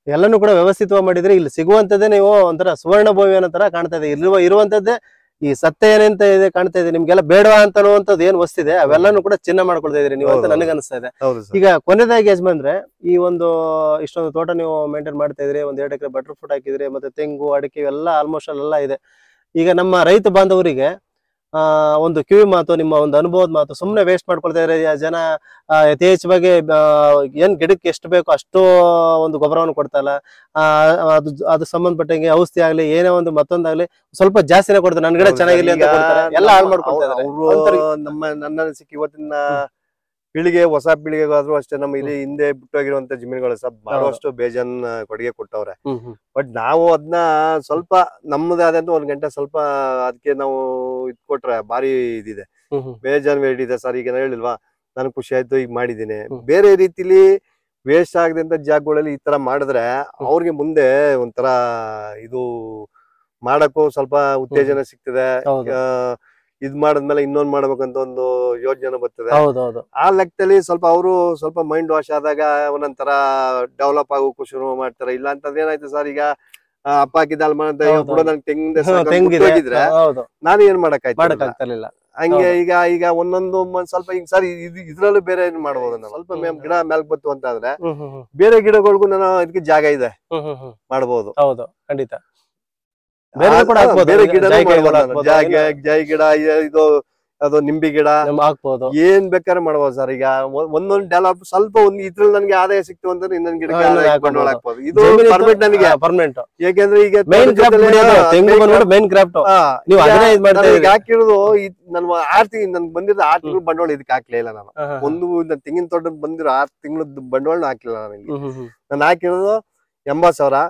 ಎಲ್ಲಾನು ಕೂಡ ವ್ಯವಸ್ಥಿತವಾಗಿ ಮಾಡಿದ್ರೆ, ಇಲ್ಲಿ ಸಿಗುವಂತದ್ದೇ ನೀವು ಒಂಥರ ಸುವರ್ಣ ಭೂಮಿ ಅನ್ನೋ ತರ ಕಾಣ್ತಾ ಇದೆ. ಇರುವಂತದ್ದೇ ಈ ಸತ್ಯ ಏನಂತ ಇದೆ ಕಾಣ್ತಾ ಇದೆ ನಿಮ್ಗೆಲ್ಲ ಬೇಡವಾ ಅಂತ ಅನ್ನುವಂಥದ್ದು ಏನ್ ವಸ್ತಿದೆ ಅವೆಲ್ಲಾನು ಕೂಡ ಚಿನ್ನ ಮಾಡ್ಕೊಳ್ತಾ ಇದ್ರಿ ನೀವು ಅಂತ ನನಗೆ ಅನಿಸ್ತಾ ಇದೆ. ಈಗ ಕೊನೆದಾಗಿ ಯಜಮಾನ್ರೆ, ಈ ಒಂದು ಇಷ್ಟೊಂದು ತೋಟ ನೀವು ಮೇಂಟೈನ್ ಮಾಡ್ತಾ ಇದ್ರಿ, ಒಂದ್ 2 ಎಕರೆ ಬಟರ್ ಫ್ರೂಟ್ ಹಾಕಿದ್ರಿ, ಮತ್ತೆ ತೆಂಗು ಅಡಿಕೆ ಇವೆಲ್ಲ ಆಲ್ಮೋಸ್ಟ್ ಎಲ್ಲ ಇದೆ. ಈಗ ನಮ್ಮ ರೈತ ಬಾಂಧವರಿಗೆ ಒಂದು ಕಿವಿ ಮಾತು, ನಿಮ್ಮ ಒಂದು ಅನುಭವದ ಮಾತು, ಸುಮ್ಮನೆ ವೇಸ್ಟ್ ಮಾಡ್ಕೊಳ್ತಾ ಇದ್ರೆ ಜನ ಯಥೇಚ್ಛವಾಗಿ ಏನ್ ಗಿಡಕ್ಕೆ ಎಷ್ಟು ಬೇಕೋ ಅಷ್ಟು ಒಂದು ಗೊಬ್ಬರವನ್ನು ಕೊಡ್ತಲ್ಲ, ಅದು ಸಂಬಂಧಪಟ್ಟಂಗೆ ಔಷಧಿ ಆಗ್ಲಿ ಏನೇ ಒಂದು ಮತ್ತೊಂದಾಗ್ಲಿ ಸ್ವಲ್ಪ ಜಾಸ್ತಿನೇ ಕೊಡ್ತಾರೆ, ನನ್ ಗಿಡ ಚೆನ್ನಾಗಿರ್ಲಿ ಅಂತ ಕೊಡ್ತಾರೆ, ಎಲ್ಲ ಹಾಳು ಮಾಡ್ಕೊಳ್ತಾರೆ. ನನ್ನ ಅನಿಸಿಕೆ ಇವತ್ತಿನ ಪೀಳಿಗೆ, ಹೊಸ ಪೀಳಿಗೆಗಾದ್ರೂ ಅಷ್ಟೇ, ನಮ್ಮ ಇಲ್ಲಿ ಹಿಂದೆ ಬಿಟ್ಟೋಗಿರುವಂತ ಜಮೀನುಗಳು ಸ್ವಲ್ಪ ಮಾಡುವಷ್ಟು ಬೇಜಾನ್ ಕೊಡುಗೆ ಕೊಟ್ಟವ್ರೆ. ಬಟ್ ನಾವು ಅದನ್ನ ಸ್ವಲ್ಪ ನಮ್ಮದಾದಂತ 1 ಗಂಟೆ ಸ್ವಲ್ಪ ಅದಕ್ಕೆ ನಾವು ಇಟ್ಕೊಟ್ರೆ ಭಾರಿ ಇದಿದೆ, ಬೇಜಾನ್ ವೇಟ್ ಇದೆ ಸರ್. ಈಗ ಹೇಳಿಲ್ವಾ, ನನ್ ಖುಷಿ ಆಯ್ತು, ಈಗ ಮಾಡಿದೀನಿ. ಬೇರೆ ರೀತಿಲಿ ವೇಸ್ಟ್ ಆಗದಂತ ಜಾಗಗಳಲ್ಲಿ ಈ ತರ ಮಾಡಿದ್ರೆ ಅವ್ರಿಗೆ ಮುಂದೆ ಒಂಥರ ಇದು ಮಾಡಕ್ಕೂ ಸ್ವಲ್ಪ ಉತ್ತೇಜನ ಸಿಗ್ತದೆ. ಇದ್ ಮಾಡದ್ಮೇಲೆ ಇನ್ನೊಂದ್ ಮಾಡ್ಬೇಕಂತ ಒಂದು ಯೋಜನೆ ಬರ್ತದೆ. ಆ ಲೆಕ್ಕದಲ್ಲಿ ಸ್ವಲ್ಪ ಅವರು ಸ್ವಲ್ಪ ಮೈಂಡ್ ವಾಶ್ ಆದಾಗ ಒಂದೊಂಥರ ಡೆವಲಪ್ ಆಗೋಕು ಶುರು ಮಾಡ್ತಾರೆ. ಇಲ್ಲ ಅಂತಂದ್ರೆ ಏನಾಯ್ತು ಸರ್, ಈಗ ಅಪ್ಪ ಹಾಕಿದ ಕೂಡ ನನ್ ತೆಂಗಿದ್ರೆ ನಾನು ಏನ್ ಮಾಡಕ್ಕಾಯ್ತಿಲ್ಲ. ಹಂಗೆ ಈಗ ಒಂದೊಂದು ಸ್ವಲ್ಪ ಈಗ ಸರ್ ಇದ್ರಲ್ಲೂ ಬೇರೆ ಏನ್ ಮಾಡ್ಬೋದು, ನಾವು ಸ್ವಲ್ಪ ಗಿಡ ಮೇಲ್ಕ್ ಬತ್ತು ಅಂತ ಆದ್ರೆ ಬೇರೆ ಗಿಡಗಳಿಗೂ ನಾನು ಇದಕ್ಕೆ ಜಾಗ ಇದೆ ಮಾಡ್ಬೋದು. ಹೌದು, ಖಂಡಿತ. ಬೇರೆ ಗಿಡ ಜೈ ಗಿಡ, ಇದು ಅದು ನಿಂಬಿ ಗಿಡ ಹಾಕ್ಬೋದು, ಏನ್ ಬೇಕಾದ್ರೆ ಮಾಡ್ಬೋದು ಸರ್. ಈಗ ಒಂದೊಂದು ಡೆವಲಪ್ ಸ್ವಲ್ಪ ಒಂದ್ ಇದ್ರಲ್ಲಿ ನನ್ಗೆ ಆದಾಯ ಸಿಕ್ತು ಅಂತಂದ್ರೆ ಇನ್ನೊಂದ್ ಗಿಡ ಹಾಕ್ಬೋದು. ಇದು ಪರ್ಮನೆಂಟ್ ನನಗೆ ಪರ್ಮನೆಂಟ್. ಯಾಕೆಂದ್ರೆ ಈಗ ಹಾಕಿರೋದು ನನ್ 6 ತಿಂಗಳು ನನ್ಗೆ ಬಂದಿರೋ 6 ತಿಂಗಳು ಬಂಡವಾಳ ಇದಕ್ಕೆ ಹಾಕ್ಲೇ ಇಲ್ಲ ನಾನು. ಒಂದು ತೆಂಗಿನ ತೋಟ ಬಂದಿರೋ 6 ತಿಂಗಳದ್ದು ಬಂಡವಾಳ ಹಾಕಿಲ್ಲ ನಾನು. ನಾನು ಹಾಕಿರೋದು 80,000.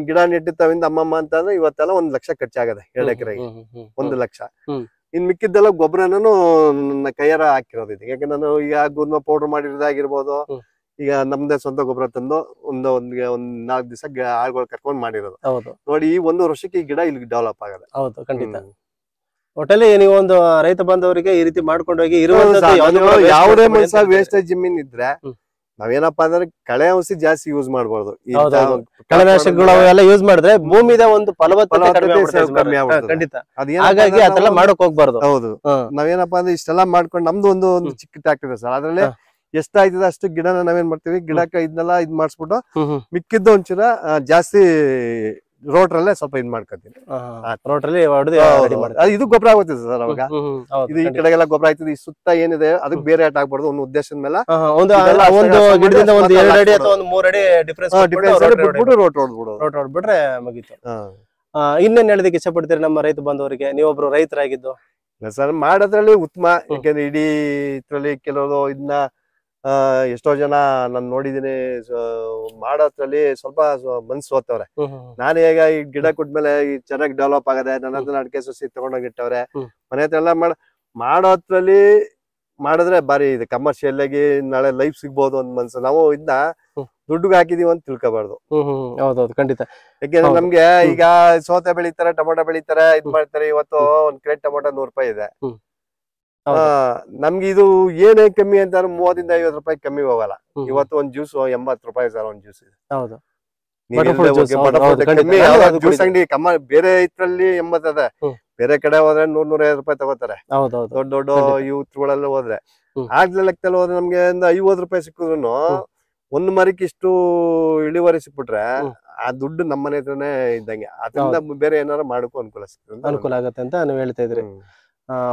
ಗಿಡ ನೆಟ್ಟಿತ್ತವಿಂದ ಅಮ್ಮಮ್ಮ ಅಂತಂದ್ರೆ ಇವತ್ತೆಲ್ಲ 1 ಲಕ್ಷ ಖರ್ಚಾಗದೆ 2 ಎಕರೆಗೆ 1 ಲಕ್ಷ. ಇನ್ ಮಿಕ್ಕಿದ್ದೆಲ್ಲ ಗೊಬ್ಬರನೂ ನನ್ನ ಕೈಯಾರ ಹಾಕಿರೋದು ಇದು. ಯಾಕೆ ನಾನು ಈಗ ಗೋಧುಮ ಪೌಡರ್ ಮಾಡಿರೋದಾಗಿರ್ಬೋದು, ಈಗ ನಮ್ದೇ ಸ್ವಂತ ಗೊಬ್ಬರ ತಂದು ಒಂದ್ 4 ದಿವಸ ಆಳ್ಗಳು ಕರ್ಕೊಂಡ್ ಮಾಡಿರೋದು ನೋಡಿ. ಈ 1 ವರ್ಷಕ್ಕೆ ಈ ಗಿಡ ಇಲ್ಲಿ ಡೆವಲಪ್ ಆಗದೆ. ಹೌದು, ಖಂಡಿತ. ಒಟ್ಟಲ್ಲಿ ನೀವು ಒಂದು ರೈತ ಬಾಂಧವರಿಗೆ ಈ ರೀತಿ ಮಾಡ್ಕೊಂಡು ಹೋಗಿ ಯಾವುದೇ ಮನುಷ್ಯ ವೇಸ್ಟೇಜ್ ಜಮೀನ್ ಇದ್ರೆ ನಾವೇನಪ್ಪಾ ಅಂದ್ರೆ ಕಳೆ ಔಷಧಿ ಜಾಸ್ತಿ ಯೂಸ್ ಮಾಡಬಾರ್ದು. ಕಳೆನಾಶಕಗಳು ಅವೆಲ್ಲ ಯೂಸ್ ಮಾಡಿದ್ರೆ ಭೂಮಿದ ಒಂದು ಫಲವತ್ತತೆ ಕಮ್ಮಿ ಆಗುತ್ತೆ. ಖಂಡಿತ. ಹಾಗಾಗಿ ಅದೆಲ್ಲ ಮಾಡಕ್ ಹೋಗ್ಬಾರ್ದು. ಹೌದು, ನಾವೇನಪ್ಪಾ ಅಂದ್ರೆ ಇಷ್ಟೆಲ್ಲ ಮಾಡ್ಕೊಂಡು ನಮ್ದು ಒಂದು ಚಿಕ್ಕ ಟ್ಯಾಕ್ಟರ್ ಇದೆ ಸರ್, ಅದ್ರಲ್ಲಿ ಎಷ್ಟಾಯ್ತದ ಅಷ್ಟು ಗಿಡನ ನಾವೇನ್ ಮಾಡ್ತೀವಿ, ಗಿಡಕ್ಕೆ ಇದನ್ನೆಲ್ಲ ಇದ್ ಮಾಡಿಸ್ಬಿಟ್ಟು ಮಿಕ್ಕಿದ್ದು ಒಂಚೂರ ಜಾಸ್ತಿ ರೋಟ್ರಲ್ಲೇ ಸ್ವಲ್ಪ ಇದ್ ಮಾಡ್ಕೊತೀನಿ. ರೋಟ್ರಲ್ಲಿ ಇದು ಗೊಬ್ಬರ ಆಗುತ್ತೆ ಸರ್. ಅವಾಗ ಇದು ಈ ಕಡೆಗೆಲ್ಲ ಗೊಬ್ಬರ ಆಯ್ತದೆ. ಈ ಸುತ್ತ ಏನಿದೆ ಅದಕ್ಕೆ ಬೇರೆ ಆಟ ಆಗ್ಬಾರ್ದು, ಒಂದು ಉದ್ದೇಶದ ಮೇಲೆ ರೋಟ್ ಹೊಡ್ಬಿಟ್ರೆ ಮುಗೀತು. ಇನ್ನೇನ್ ಹೇಳೋದಕ್ಕೆ ಇಷ್ಟಪಡ್ತೀರಿ ನಮ್ಮ ರೈತ ಬಾಂಧವರಿಗೆ, ನೀವೊಬ್ರು ರೈತರಾಗಿದ್ದು? ಸರ್ ಮಾಡೋದ್ರಲ್ಲಿ ಉತ್ತಮ. ಯಾಕಂದ್ರೆ ಇಡೀ ಇದ್ರಲ್ಲಿ ಕೆಲವರು ಇದನ್ನ ಎಷ್ಟೋ ಜನ ನಾನು ನೋಡಿದೀನಿ ಮಾಡೋದ್ರಲ್ಲಿ ಸ್ವಲ್ಪ ಮನ್ಸು ಹೋಗ್ತವ್ರೆ. ನಾನು ಹೇಗ ಈ ಗಿಡ ಕೊಟ್ಮೇಲೆ ಚೆನ್ನಾಗಿ ಡೆವಲಪ್ ಆಗದೆ, ನನ್ನ ಹತ್ರ ಅಡಿಕೆ ಸಸಿ ತಗೊಂಡೋಗಿಟ್ಟವ್ರೆ ಮನೆ ಹತ್ರ ಎಲ್ಲ ಮಾಡೋದ್ರಲ್ಲಿ ಮಾಡಿದ್ರೆ ಬಾರಿ ಇದೆ. ಕಮರ್ಷಿಯಲ್ ಆಗಿ ನಾಳೆ ಲೈಫ್ ಸಿಗ್ಬೋದು ಒಂದ್ ಮನ್ಸು. ನಾವು ಇದನ್ನ ದುಡ್ಡುಗೆ ಹಾಕಿದೀವಿ ಅಂತ ತಿಳ್ಕೊಬಾರ್ದು. ಹೌದೌದು, ಖಂಡಿತ. ಯಾಕೆಂದ್ರೆ ನಮ್ಗೆ ಈಗ ಸೌತೆ ಬೆಳಿತಾರೆ, ಟೊಮೊಟೊ ಬೆಳಿತಾರೆ, ಇದ್ ಮಾಡ್ತಾರೆ. ಇವತ್ತು 1 ಕ್ರೇಟ್ ಟೊಮೊಟೊ 100 ರೂಪಾಯಿ ಇದೆ. ನಮ್ಗೆ ಇದು ಏನೇ ಕಮ್ಮಿ ಅಂತ 30 ಇಂದ 50 ರೂಪಾಯಿ ಕಮ್ಮಿ ಹೋಗಲ್ಲ. ಇವತ್ತು ಒಂದ್ ಜ್ಯೂಸ್ 80 ರೂಪಾಯಿ ಸರ್, ಒಂದ್ ಜ್ಯೂಸ್ ಇದೆ. ಜ್ಯೂಸ್ ಅಂಗಡಿ ಬೇರೆ ಇದ್ರಲ್ಲಿ 80 ಅದ, ಬೇರೆ ಕಡೆ ಹೋದ್ರೆ 100-150 ರೂಪಾಯಿ ತಗೋತಾರೆ. ದೊಡ್ಡ ದೊಡ್ಡ ಯೂತ್ಗಳೆಲ್ಲ ಹೋದ್ರೆ ಆಗ್ಲೇ ಲೆಕ್ಕದಲ್ಲಿ ಹೋದ್ರೆ ನಮ್ಗೆ 50 ರೂಪಾಯಿ ಸಿಕ್ಕಿದ್ರು ಒಂದ್ ಮರಕ್ಕೆ ಇಷ್ಟು ಇಳುವರಿ ಸಿಕ್ಬಿಟ್ರೆ ಆ ದುಡ್ಡು ನಮ್ಮ ಮನೆ ಹತ್ರನೇ ಇದ್ದಂಗೆ. ಅದರಿಂದ ಬೇರೆ ಏನಾರು ಮಾಡಕ್ಕೂ ಅನುಕೂಲ ಆಗತ್ತೆ ಅಂತ ನೀವು ಹೇಳ್ತಾ ಇದ್ರಿ.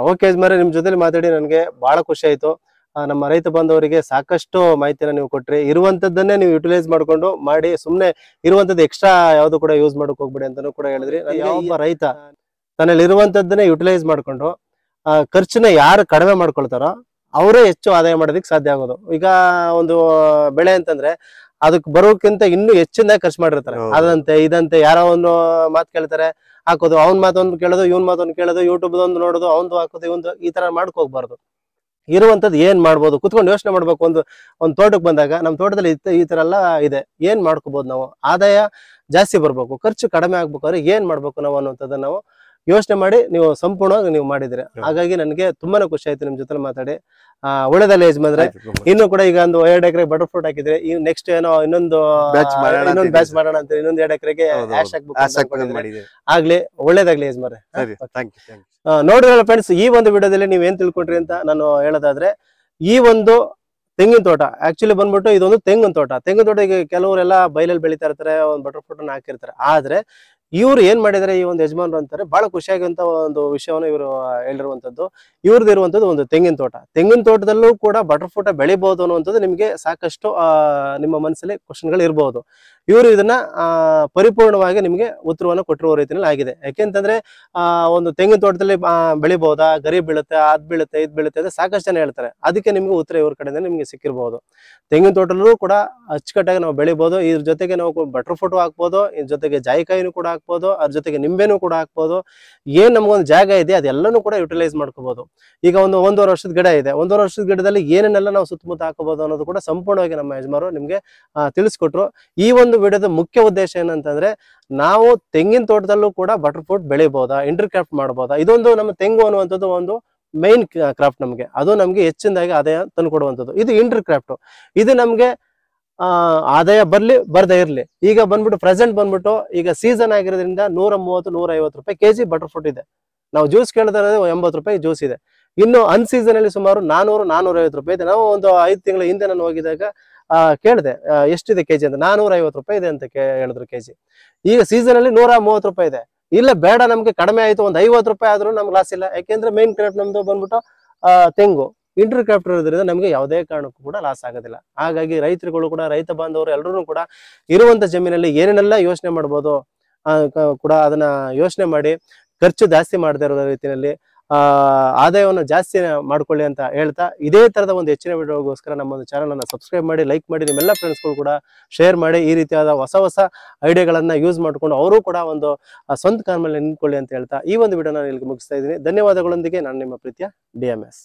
ಓಕೆ ಯಜಮಾನ್ರೆ, ನಿಮ್ ಜೊತೆ ಮಾತಾಡಿ ನನ್ಗೆ ಬಹಳ ಖುಷಿ ಆಯ್ತು. ನಮ್ಮ ರೈತ ಬಾಂಧವರಿಗೆ ಸಾಕಷ್ಟು ಮಾಹಿತಿನ ನೀವು ಕೊಟ್ರಿ. ಇರುವಂತದ್ದನ್ನೇ ನೀವು ಯುಟಿಲೈಸ್ ಮಾಡ್ಕೊಂಡು ಮಾಡಿ, ಸುಮ್ನೆ ಇರುವಂತದ್ದು ಎಕ್ಸ್ಟ್ರಾ ಯಾವ್ದು ಕೂಡ ಯೂಸ್ ಮಾಡಕ್ ಹೋಗ್ಬೇಡಿ ಅಂತಾನು ಕೂಡ ಹೇಳಿದ್ರಿ. ಒಬ್ಬ ರೈತ ತನ್ನಲ್ಲಿ ಇರುವಂತದ್ದನ್ನೇ ಯುಟಿಲೈಸ್ ಮಾಡ್ಕೊಂಡು ಖರ್ಚನ್ನ ಯಾರು ಕಡಿಮೆ ಮಾಡ್ಕೊಳ್ತಾರೋ ಅವರೇ ಹೆಚ್ಚು ಆದಾಯ ಮಾಡೋದಕ್ಕೆ ಸಾಧ್ಯ ಆಗೋದು. ಈಗ ಒಂದು ಬೆಳೆ ಅಂತಂದ್ರೆ ಅದಕ್ಕೆ ಬರೋಕ್ಕಿಂತ ಇನ್ನೂ ಹೆಚ್ಚಿನ ಖರ್ಚು ಮಾಡಿರ್ತಾರೆ. ಅದಂತೆ ಇದಂತೆ ಯಾರೋ ಒಂದು ಮಾತು ಕೇಳ್ತಾರೆ, ಹಾಕೋದು, ಅವ್ನ್ ಮಾತೊಂದು ಕೇಳೋದು, ಇವನ್ ಮಾತೊಂದು ಕೇಳೋದು, ಯೂಟ್ಯೂಬ್ ಒಂದು ನೋಡೋದು, ಅವಂದು ಹಾಕೋದು, ಇವಂದು ಈ ತರ ಮಾಡ್ಕೋಗ್ಬಾರ್ದು. ಇರುವಂತದ್ದು ಏನ್ ಮಾಡ್ಬೋದು ಕುತ್ಕೊಂಡು ಯೋಚನೆ ಮಾಡ್ಬೇಕು. ಒಂದು ತೋಟಕ್ಕೆ ಬಂದಾಗ ನಮ್ಮ ತೋಟದಲ್ಲಿ ಈ ತರ ಎಲ್ಲ ಇದೆ, ಏನ್ ಮಾಡ್ಕೋಬಹುದು ನಾವು, ಆದಾಯ ಜಾಸ್ತಿ ಬರ್ಬೇಕು, ಖರ್ಚು ಕಡಿಮೆ ಆಗ್ಬೇಕಾದ್ರೆ ಏನ್ ಮಾಡ್ಬೇಕು ನಾವು ಅನ್ನುವಂಥದ್ದನ್ನ ನಾವು ಯೋಚನೆ ಮಾಡಿ ನೀವು ಸಂಪೂರ್ಣವಾಗಿ ನೀವು ಮಾಡಿದ್ರಿ. ಹಾಗಾಗಿ ನನಗೆ ತುಂಬಾನೇ ಖುಷಿ ಆಯ್ತು ನಿಮ್ ಜೊತೆ ಮಾತಾಡಿ. ಒಳ್ಳೆದಲ್ಲ ಯಜಮಾನ್ರೆ. ಇನ್ನು ಕೂಡ ಈಗ ಒಂದು 2 ಎಕರೆ ಬಟರ್ ಫ್ರೂಟ್ ಹಾಕಿದ್ರೆ ಈ ನೆಕ್ಸ್ಟ್ ಏನೋ ಇನ್ನೊಂದು ಬ್ಯಾಚ್ ಮಾಡೋಣ ಅಂತ ಇನ್ನೊಂದು 2 ಎಕರೆಗೆ ಆಗ್ಲಿ. ಒಳ್ಳೇದಾಗ್ಲಿ ಯಜಮಾನ್ರೆ. ನೋಡಿರಲ್ಲ ಫ್ರೆಂಡ್ಸ್, ಈ ಒಂದು ವಿಡಿಯೋದಲ್ಲಿ ನೀವ್ ಏನ್ ತಿಳ್ಕೊಂಡ್ರಿ ಅಂತ ನಾನು ಹೇಳೋದಾದ್ರೆ, ಈ ಒಂದು ತೆಂಗಿನ ತೋಟ ಆಕ್ಚುಲಿ ಬಂದ್ಬಿಟ್ಟು ಇದೊಂದು ತೆಂಗಿನ ತೋಟ. ಈಗ ಕೆಲವರೆಲ್ಲ ಬಯಲಲ್ಲಿ ಬೆಳಿತಾ ಇರ್ತಾರೆ, ಒಂದು ಬಟರ್ ಫ್ರೂಟ್ ಅನ್ನ ಹಾಕಿರ್ತಾರೆ. ಆದ್ರೆ ಇವ್ರು ಏನ್ ಮಾಡಿದಾರೆ, ಈ ಒಂದು ಯಜಮಾನ್ರು ಅಂತಾರೆ, ಬಹಳ ಖುಷಿಯಾಗಿರುವಂತ ಒಂದು ವಿಷಯವನ್ನು ಇವರು ಹೇಳಿರುವಂತದ್ದು. ಇವ್ರದ್ದು ಇರುವಂತದ್ದು ಒಂದು ತೆಂಗಿನ ತೋಟದಲ್ಲೂ ಕೂಡ ಬಟರ್ ಫ್ರೂಟ್ ಬೆಳಿಬಹುದು ಅನ್ನುವಂಥದ್ದು ನಿಮ್ಗೆ ಸಾಕಷ್ಟು ನಿಮ್ಮ ಮನಸ್ಸಲ್ಲಿ ಕ್ವಶನ್ಗಳು ಇರಬಹುದು. ಇವರು ಇದನ್ನ ಪರಿಪೂರ್ಣವಾಗಿ ನಿಮ್ಗೆ ಉತ್ತರವನ್ನು ಕೊಟ್ಟಿರುವ ರೀತಿಯಲ್ಲಿ ಆಗಿದೆ. ಯಾಕೆಂತಂದ್ರೆ ಒಂದು ತೆಂಗಿನ ತೋಟದಲ್ಲಿ ಬೆಳಿಬಹುದಾ, ಗರಿ ಬೀಳುತ್ತೆ, ಇದ್ ಬೀಳುತ್ತೆ ಅಂತ ಸಾಕಷ್ಟು ಜನ ಹೇಳ್ತಾರೆ. ಅದಕ್ಕೆ ನಿಮ್ಗೆ ಉತ್ತರ ಇವ್ರ ಕಡೆಯಿಂದ ನಿಮ್ಗೆ ಸಿಕ್ಕಿರ್ಬಹುದು. ತೆಂಗಿನ ತೋಟದಲ್ಲೂ ಕೂಡ ಅಚ್ಚುಕಟ್ಟಾಗಿ ನಾವು ಬೆಳಿಬಹುದು. ಇದ್ರ ಜೊತೆಗೆ ನಾವು ಬಟರ್ ಫ್ರೂಟ್ ಹಾಕ್ಬೋದು, ಇದ್ರ ಜೊತೆಗೆ ಜಾಯಿಕಾಯಿನೂ ಕೂಡ ಹಾಕ್ಬೋದು, ಅದ್ರ ಜೊತೆಗೆ ನಿಂಬೆನೂ ಕೂಡ ಹಾಕ್ಬೋದು. ಏನ್ ನಮ್ಗೊಂದು ಜಾಗ ಇದೆ ಅದೆಲ್ಲನೂ ಕೂಡ ಯುಟಿಲೈಸ್ ಮಾಡ್ಕೋಬಹುದು. ಈಗ ಒಂದು 1.5 ವರ್ಷದ ಗಿಡ ಇದೆ, 1.5 ವರ್ಷದ ಗಿಡದಲ್ಲಿ ಏನೇನೆಲ್ಲ ನಾವು ಸುತ್ತಮುತ್ತ ಹಾಕಬಹುದು ಅನ್ನೋದು ಕೂಡ ಸಂಪೂರ್ಣವಾಗಿ ನಮ್ಮ ಯಜಮಾನರು ನಿಮ್ಗೆ ತಿಳಿಸ್ಕೊಟ್ರು. ಈ ಒಂದು ವಿಡಿಯೋದ ಮುಖ್ಯ ಉದ್ದೇಶ ಏನಂತಂದ್ರೆ, ನಾವು ತೆಂಗಿನ ತೋಟದಲ್ಲೂ ಕೂಡ ಬಟರ್ ಫ್ರೂಟ್ ಬೆಳಿಬಹುದಾ, ಇಂಟರ್ ಕ್ರಾಫ್ಟ್ ಮಾಡಬಹುದಾ, ಇದೊಂದು ನಮ್ಮ ತೆಂಗು ಅನ್ನುವಂಥದ್ದು ಒಂದು ಮೈನ್ ಕ್ರಾಫ್ಟ್. ನಮ್ಗೆ ನಮ್ಗೆ ಹೆಚ್ಚಿನದಾಗಿ ಆದಾಯ ತಂದು ಕೊಡುವಂಥದ್ದು ಇದು ಇಂಟರ್ ಕ್ರಾಫ್ಟ್. ಇದು ನಮ್ಗೆ ಆದಾಯ ಬರ್ದೇ ಇರ್ಲಿ. ಈಗ ಬಂದ್ಬಿಟ್ಟು ಪ್ರೆಸೆಂಟ್ ಬಂದ್ಬಿಟ್ಟು ಈಗ ಸೀಸನ್ ಆಗಿರೋದ್ರಿಂದ 130-150 ರೂಪಾಯಿ ಕೆಜಿ ಬಟರ್ ಫ್ರೂಟ್ ಇದೆ. ನಾವು ಜ್ಯೂಸ್ ಕೇಳಿದ್ರೆ 80 ರೂಪಾಯಿ ಜ್ಯೂಸ್ ಇದೆ. ಇನ್ನು ಅನ್ಸೀಸನ್ ಅಲ್ಲಿ ಸುಮಾರು 400-450 ರೂಪಾಯಿ ಇದೆ. ನಾವು ಒಂದು 5 ತಿಂಗಳ ಹಿಂದೆ ನಾನು ಹೋಗಿದಾಗ ಕೇಳಿದೆ ಎಷ್ಟಿದೆ ಕೆಜಿ ಅಂತ. 450 ರೂಪಾಯಿ ಇದೆ ಅಂತ ಹೇಳಿದ್ರು ಕೆಜಿ. ಈಗ ಸೀಸನ್ ಅಲ್ಲಿ 130 ರೂಪಾಯಿ ಇದೆ. ಇಲ್ಲ ಬೇಡ, ನಮ್ಗೆ ಕಡಿಮೆ ಆಯ್ತು, ಒಂದು 50 ರೂಪಾಯಿ ಆದ್ರೂ ನಮ್ಗೆ ಲಾಸ್ ಇಲ್ಲ. ಯಾಕೆಂದ್ರೆ ಮೇನ್ ಕ್ರಾಫ್ಟ್ ನಮ್ದು ಬಂದ್ಬಿಟ್ಟು ತೆಂಗು. ಇಂಟರ್ ಕ್ರಾಫ್ಟ್ ಇರೋದ್ರಿಂದ ನಮಗೆ ಯಾವುದೇ ಕಾರಣಕ್ಕೂ ಕೂಡ ಲಾಸ್ ಆಗೋದಿಲ್ಲ. ಹಾಗಾಗಿ ರೈತರುಗಳು ಕೂಡ, ರೈತ ಬಾಂಧವರು ಎಲ್ಲರೂ ಕೂಡ ಇರುವಂತ ಜಮೀನಲ್ಲಿ ಏನೇನೆಲ್ಲ ಯೋಚನೆ ಮಾಡ್ಬೋದು ಕೂಡ ಅದನ್ನ ಯೋಚನೆ ಮಾಡಿ ಖರ್ಚು ಜಾಸ್ತಿ ಮಾಡದೇ ಇರೋ ರೀತಿಯಲ್ಲಿ ಆದಾಯವನ್ನು ಜಾಸ್ತಿ ಮಾಡ್ಕೊಳ್ಳಿ ಅಂತ ಹೇಳ್ತಾ, ಇದೇ ತರದ ಒಂದು ಹೆಚ್ಚಿನ ವಿಡಿಯೋಗೋಸ್ಕರ ನಮ್ಮ ಒಂದು ಚಾನಲ್ ಅನ್ನ ಸಬ್ಸ್ಕ್ರೈಬ್ ಮಾಡಿ, ಲೈಕ್ ಮಾಡಿ, ನಿಮ್ಮೆಲ್ಲ ಫ್ರೆಂಡ್ಸ್ಗಳು ಕೂಡ ಶೇರ್ ಮಾಡಿ. ಈ ರೀತಿಯಾದ ಹೊಸ ಐಡಿಯಾಗಳನ್ನ ಯೂಸ್ ಮಾಡ್ಕೊಂಡು ಅವರು ಕೂಡ ಒಂದು ಸ್ವಂತ ಕಾಲ ಮೇಲೆ ನಿಂತ್ಕೊಳ್ಳಿ ಅಂತ ಹೇಳ್ತಾ ಈ ಒಂದು ವಿಡಿಯೋನ ಇಲ್ಲಿಗೆ ಮುಗಿಸ್ತಾ ಇದ್ದೀನಿ. ಧನ್ಯವಾದಗಳೊಂದಿಗೆ ನಾನು ನಿಮ್ಮ ಪ್ರೀತಿಯ DMS.